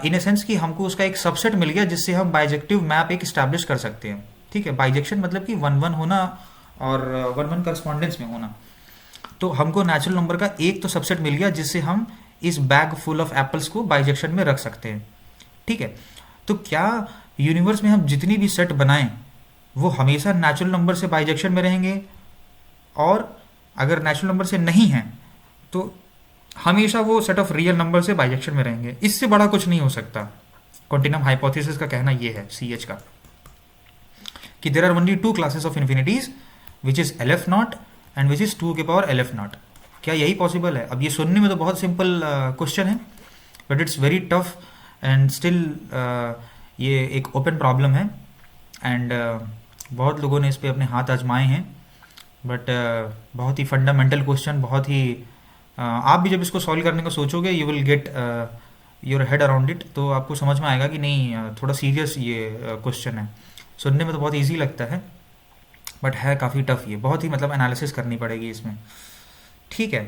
इन ए सेंस कि हमको उसका एक सबसेट मिल गया जिससे हम बाइजेक्टिव मैप एक स्टैब्लिश कर सकते हैं। ठीक है, बाइजेक्शन मतलब कि 1-1 होना और 1-1 करस्पॉन्डेंस में होना। तो हमको नेचुरल नंबर का एक तो सबसेट मिल गया जिससे हम इस बैग फुल ऑफ एप्पल्स को बाइजेक्शन में रख सकते हैं। ठीक है, तो क्या यूनिवर्स में हम जितनी भी सेट बनाएं वो हमेशा नेचुरल नंबर से बाइजेक्शन में रहेंगे, और अगर नेचुरल नंबर से नहीं है तो हमेशा वो सेट ऑफ रियल नंबर से बाइजेक्शन में रहेंगे? इससे बड़ा कुछ नहीं हो सकता। कॉन्टिनम हाइपोथेसिस का कहना ये है, CH का, कि there are only 2 classes of infinities which is LF0 and which is 2 के पावर LF0। क्या यही पॉसिबल है? अब ये सुनने में तो बहुत सिंपल क्वेश्चन है, but it's very tough and still ये एक ओपन प्रॉब्लम है, एंड बहुत लोगों ने इस पर अपने हाथ आजमाए हैं, बट बहुत ही फंडामेंटल क्वेश्चन, बहुत ही आप भी जब इसको सॉल्व करने को सोचोगे you will get your head around it, तो आपको समझ में आएगा कि नहीं थोड़ा सीरियस ये क्वेश्चन है। सुनने में तो बहुत इजी लगता है, बट है काफ़ी टफ ये, बहुत ही मतलब एनालिसिस करनी पड़ेगी इसमें। ठीक है,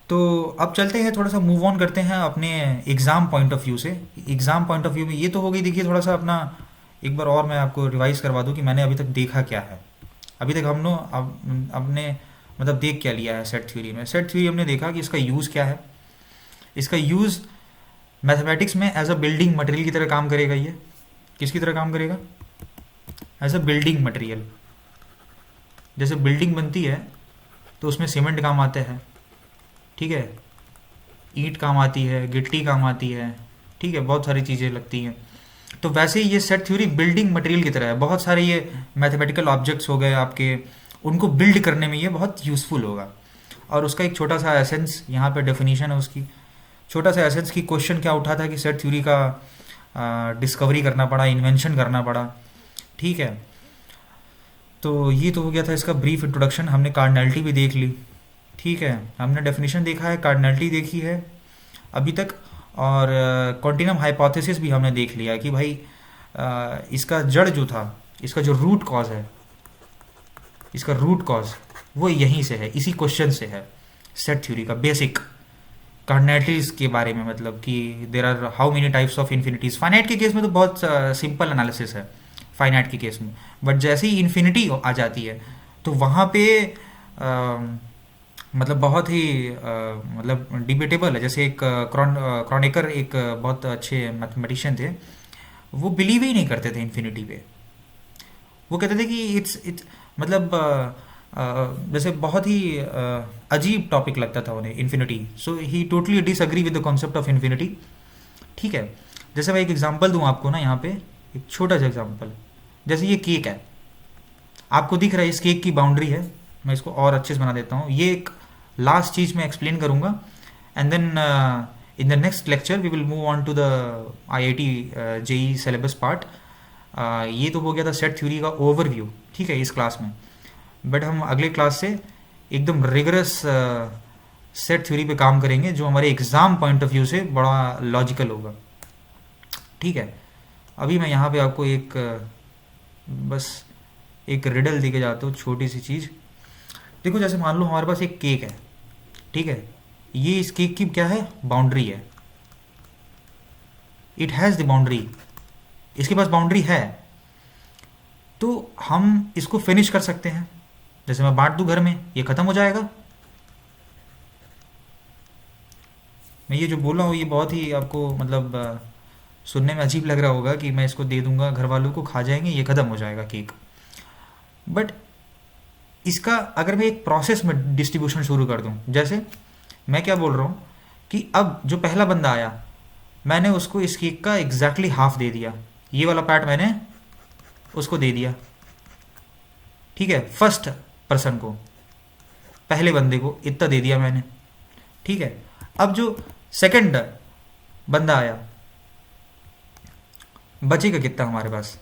तो अब चलते हैं, थोड़ा सा मूव ऑन करते हैं अपने एग्ज़ाम पॉइंट ऑफ व्यू से। एग्ज़ाम पॉइंट ऑफ व्यू में ये तो हो गई, देखिए थोड़ा सा अपना एक बार और मैं आपको रिवाइज़ करवा दूँ कि मैंने अभी तक देखा क्या है। अभी तक हम लोग अपने मतलब देख क्या लिया है सेट थ्योरी में। सेट थ्योरी हमने देखा कि इसका यूज़ क्या है। इसका यूज़ मैथमेटिक्स में एज अ बिल्डिंग मटेरियल की तरह काम करेगा। ये किसकी तरह काम करेगा? As a building material. जैसे बिल्डिंग बनती है तो उसमें सीमेंट काम आता है, ठीक है, ईंट काम आती है, गिट्टी काम आती है, ठीक है, बहुत सारी चीज़ें लगती हैं। तो वैसे ही ये सेट थ्योरी बिल्डिंग मटेरियल की तरह है। बहुत सारे ये मैथमेटिकल ऑब्जेक्ट्स हो गए आपके, उनको बिल्ड करने में ये बहुत यूज़फुल होगा। और उसका एक छोटा सा एसेंस यहाँ पे डेफिनेशन है उसकी। छोटा सा एसेंस की क्वेश्चन क्या उठा था कि सेट थ्योरी का डिस्कवरी करना पड़ा, इन्वेंशन करना पड़ा, ठीक है। तो ये तो हो गया था इसका ब्रीफ इंट्रोडक्शन। हमने कार्डिनैलिटी भी देख ली, ठीक है, हमने डेफिनेशन देखा है, कार्डिनैलिटी देखी है अभी तक, और कॉन्टिनम हाइपोथेसिस भी हमने देख लिया कि भाई इसका जड़ जो था, इसका जो रूट कॉज है, इसका रूट कॉज वो यहीं से है, इसी क्वेश्चन से है सेट थ्योरी का बेसिक। कार्डिनैलिटीज के बारे में मतलब कि there are how many types of infinities. Finite के केस में तो बहुत सिंपल एनालिसिस है फाइनाइट के केस में, बट जैसे ही इन्फिनिटी आ जाती है तो वहाँ पे मतलब बहुत ही मतलब डिबेटेबल है। जैसे एक क्रॉनिकर एक बहुत अच्छे मैथमेटिशियन थे, वो बिलीव ही नहीं करते थे इन्फिनिटी पे। वो कहते थे कि इट्स मतलब जैसे बहुत ही अजीब टॉपिक लगता था उन्हें infinity. So he totally disagree with the concept of infinity, ठीक है। जैसे मैं एक एग्जांपल दूं आपको ना यहाँ पे, एक छोटा सा एग्जांपल। जैसे ये केक है, आपको दिख रहा है इस केक की बाउंड्री है। मैं इसको और अच्छे से बना देता हूँ। ये एक लास्ट चीज़ मैं एक्सप्लेन करूँगा, and then in the next lecture we will move on to the IIT JEE syllabus part. ये तो हो गया था सेट थ्योरी का ओवरव्यू, ठीक है, इस क्लास में। बट हम अगले क्लास से एकदम रिगरस सेट थ्योरी पे काम करेंगे, जो हमारे एग्ज़ाम पॉइंट ऑफ व्यू से बड़ा लॉजिकल होगा, ठीक है। अभी मैं यहाँ पे आपको एक बस एक रिडल दे के जाता हूँ, छोटी सी चीज़। देखो, जैसे मान लो हमारे पास एक केक है, ठीक है, ये इस केक की क्या है, बाउंड्री है। इट हैज़ द बाउंड्री, इसके पास बाउंड्री है, तो हम इसको फिनिश कर सकते हैं। जैसे मैं बांट दूं घर में, ये ख़त्म हो जाएगा। मैं ये जो बोल रहा हूँ ये बहुत ही आपको मतलब सुनने में अजीब लग रहा होगा कि मैं इसको दे दूंगा, घर वालों को खा जाएंगे, ये ख़त्म हो जाएगा केक। बट इसका अगर मैं एक प्रोसेस में डिस्ट्रीब्यूशन शुरू कर दूं, जैसे मैं क्या बोल रहा हूँ कि अब जो पहला बंदा आया, मैंने उसको इस केक का एग्जैक्टली हाफ दे दिया, ये वाला पार्ट मैंने उसको दे दिया, ठीक है, फर्स्ट पर्सन को, पहले बंदे को इतना दे दिया मैंने, ठीक है। अब जो सेकंड बंदा आया, बचेगा कितना हमारे पास,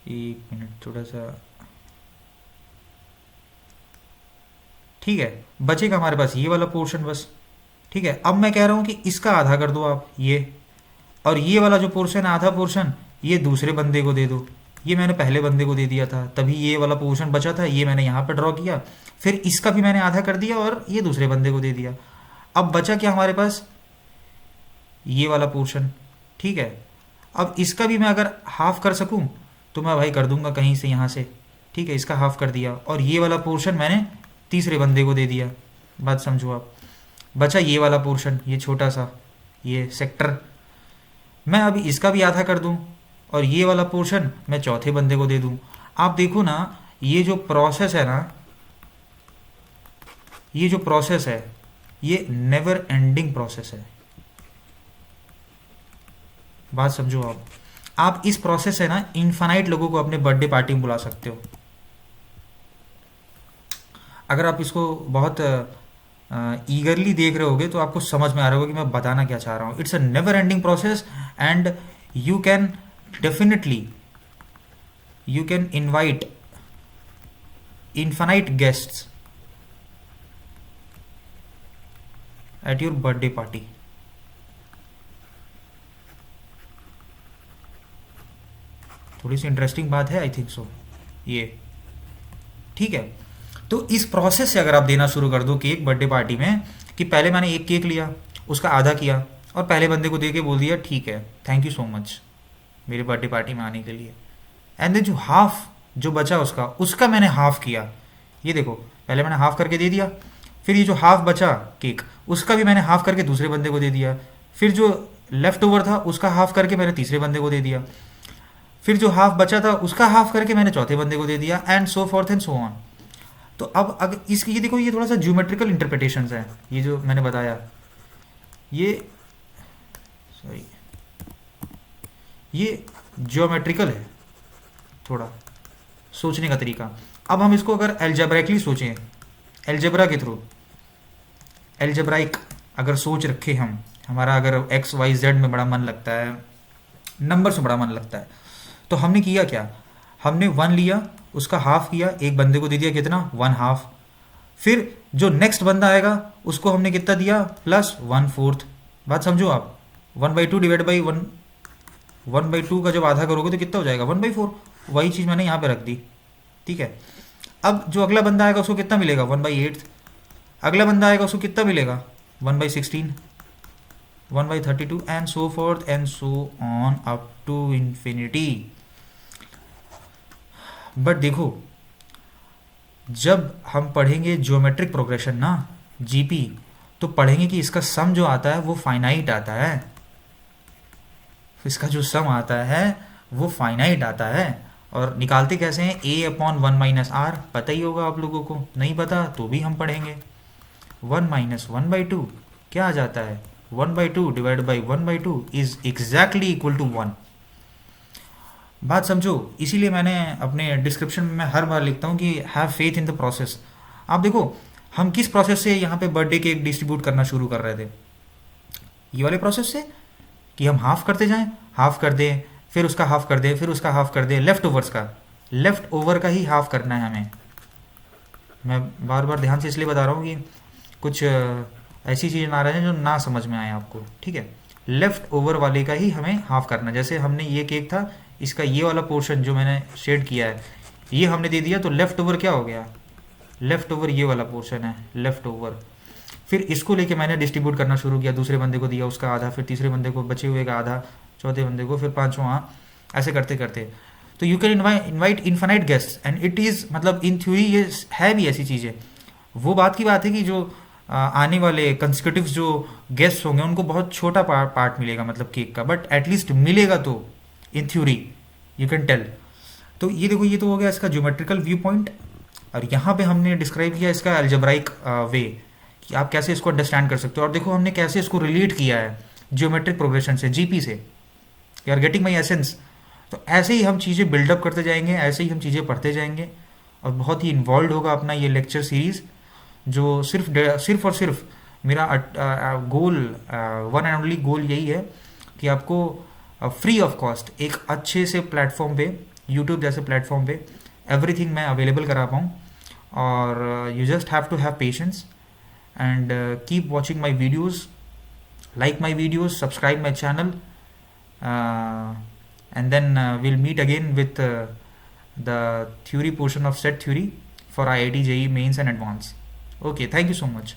एक मिनट थोड़ा सा, ठीक है, बचेगा हमारे पास ये वाला पोर्शन बस, ठीक है। अब मैं कह रहा हूं कि इसका आधा कर दो आप ये, और ये वाला जो पोर्शन है, आधा पोर्शन ये दूसरे बंदे को दे दो। ये मैंने पहले बंदे को दे दिया था, तभी ये वाला पोर्शन बचा था, ये मैंने यहाँ पे ड्रॉ किया, फिर इसका भी मैंने आधा कर दिया और ये दूसरे बंदे को दे दिया। अब बचा क्या हमारे पास, ये वाला पोर्शन, ठीक है। अब इसका भी मैं अगर हाफ कर सकूं तो मैं भाई कर दूंगा कहीं से, यहाँ से, ठीक है, इसका हाफ कर दिया, और ये वाला पोर्शन मैंने तीसरे बंदे को दे दिया। बात समझो आप। बचा ये वाला पोर्शन, ये छोटा सा ये सेक्टर, मैं अभी इसका भी आधा कर दूं और ये वाला पोर्शन मैं चौथे बंदे को दे दूं। आप देखो ना, ये जो प्रोसेस है ना, ये जो प्रोसेस है ये नेवर एंडिंग प्रोसेस है। बात समझो आप इस प्रोसेस से ना इनफाइनाइट लोगों को अपने बर्थडे पार्टी में बुला सकते हो। अगर आप इसको बहुत ईगरली देख रहे होगे तो आपको समझ में आ रहा होगा कि मैं बताना क्या चाह रहा हूँ। It's a never ending process, and you can definitely you can invite infinite guests at your birthday party। थोड़ी सी इंटरेस्टिंग बात है, आई थिंक सो ये, ठीक है। तो इस प्रोसेस से अगर आप देना शुरू कर दो केक बर्थडे पार्टी में, कि पहले मैंने एक केक लिया, उसका आधा किया और पहले बंदे को दे के बोल दिया ठीक है, थैंक यू सो मच मेरे बर्थडे पार्टी में आने के लिए, एंड देन जो हाफ जो बचा उसका मैंने हाफ किया। ये देखो, पहले मैंने हाफ करके दे दिया, फिर ये जो हाफ बचा केक उसका भी मैंने हाफ करके दूसरे बंदे को दे दिया, फिर जो लेफ्ट ओवर था उसका हाफ करके मैंने तीसरे बंदे को दे दिया, फिर जो हाफ बचा था उसका हाफ करके मैंने चौथे बंदे को दे दिया, and so forth and so on. तो अब अगर इसकी ये देखो, ये थोड़ा सा ज्योमेट्रिकल इंटरप्रिटेशंस है, ये जो मैंने बताया, ये सॉरी ये ज्योमेट्रिकल है थोड़ा सोचने का तरीका। अब हम इसको अगर एल्जेब्राइकली सोचें, एल्जेब्रा के थ्रू, एल्जेब्राइक अगर सोच रखे हम, हमारा अगर एक्स वाई जेड में बड़ा मन लगता है, नंबर्स में बड़ा मन लगता है, तो हमने किया क्या, हमने वन लिया, उसका हाफ किया, एक बंदे को दे दिया कितना, वन हाफ। फिर जो नेक्स्ट बंदा आएगा उसको हमने कितना दिया, प्लस वन फोर्थ। बात समझो आप, one by two divide by one, one by to का जब आधा करोगे तो कितना हो जाएगा, वन बाई फोर। वही चीज़ मैंने यहाँ पे रख दी, ठीक है। अब जो अगला बंदा आएगा उसको कितना मिलेगा, वन बाई एट्थ। अगला बंदा आएगा उसको कितना मिलेगा, one by sixteen, one by thirty two, and so forth and so on up to infinity. But देखो, जब हम पढ़ेंगे ज्योमेट्रिक प्रोग्रेशन ना, जीपी, तो पढ़ेंगे कि इसका सम जो आता है वो फाइनाइट आता है, इसका जो सम आता है वो फाइनाइट आता है। और निकालते कैसे हैं, ए अपॉन वन माइनस आर, पता ही होगा आप लोगों को, नहीं पता तो भी हम पढ़ेंगे। One minus one by two क्या आ जाता है, one by two divide by one by two is exactly equal to one. बात समझो, इसीलिए मैंने अपने डिस्क्रिप्शन में हर बार लिखता हूँ कि have faith in the process. आप देखो हम किस प्रोसेस से यहाँ पे बर्थडे केक डिस्ट्रीब्यूट करना शुरू कर रहे थे, ये वाले प्रोसेस से, कि हम हाफ करते जाएं, हाफ कर दें, फिर उसका हाफ कर दें, फिर उसका हाफ कर दें, लेफ्ट ओवर्स का, लेफ्ट ओवर का ही हाफ करना है हमें। मैं बार बार ध्यान से इसलिए बता रहा हूँ कि कुछ ऐसी चीज़ें ना रहे जो ना समझ में आए आपको, ठीक है। लेफ्ट ओवर वाले का ही हमें हाफ करना है। जैसे हमने ये केक था, इसका ये वाला पोर्शन जो मैंने शेड किया है ये हमने दे दिया, तो लेफ्ट ओवर क्या हो गया, लेफ्ट ओवर ये वाला पोर्शन है, लेफ्ट ओवर। फिर इसको लेके मैंने डिस्ट्रीब्यूट करना शुरू किया, दूसरे बंदे को दिया उसका आधा, फिर तीसरे बंदे को बचे हुए का आधा, चौथे बंदे को, फिर पांचवां, ऐसे करते करते। तो you can invite infinite guest and it is, मतलब इन थ्योरी ये है भी ऐसी चीज़ें। वो बात की बात है कि जो आने वाले कंसेक्यूटिव जो गेस्ट होंगे उनको बहुत छोटा पार्ट मिलेगा, मतलब केक का, बट एटलीस्ट मिलेगा तो, in theory you can tell. तो ये देखो, ये तो हो गया इसका ज्योमेट्रिकल व्यू पॉइंट, और यहाँ पे हमने डिस्क्राइब किया इसका एल्जेब्राइक वे, कि आप कैसे इसको अंडरस्टैंड कर सकते हो। और देखो हमने कैसे इसको रिलेट किया है ज्योमेट्रिक प्रोग्रेशन से, जीपी से। You are getting my essence. तो ऐसे ही हम चीज़ें बिल्डअप करते जाएंगे, ऐसे ही हम चीज़ें पढ़ते जाएंगे, और बहुत ही इन्वॉल्व होगा अपना ये लेक्चर सीरीज़, जो सिर्फ और सिर्फ मेरा गोल, वन एंड ओनली गोल यही है कि आपको फ्री ऑफ कॉस्ट एक अच्छे से प्लेटफॉर्म पे, यूट्यूब जैसे प्लेटफॉर्म पे एवरीथिंग मैं अवेलेबल करा पाऊँ। और you just have to have patience and keep watching my videos, like my videos, subscribe my channel, and then we'll meet again with the theory portion of set theory for IIT JEE mains and advanced. Okay, thank you so much.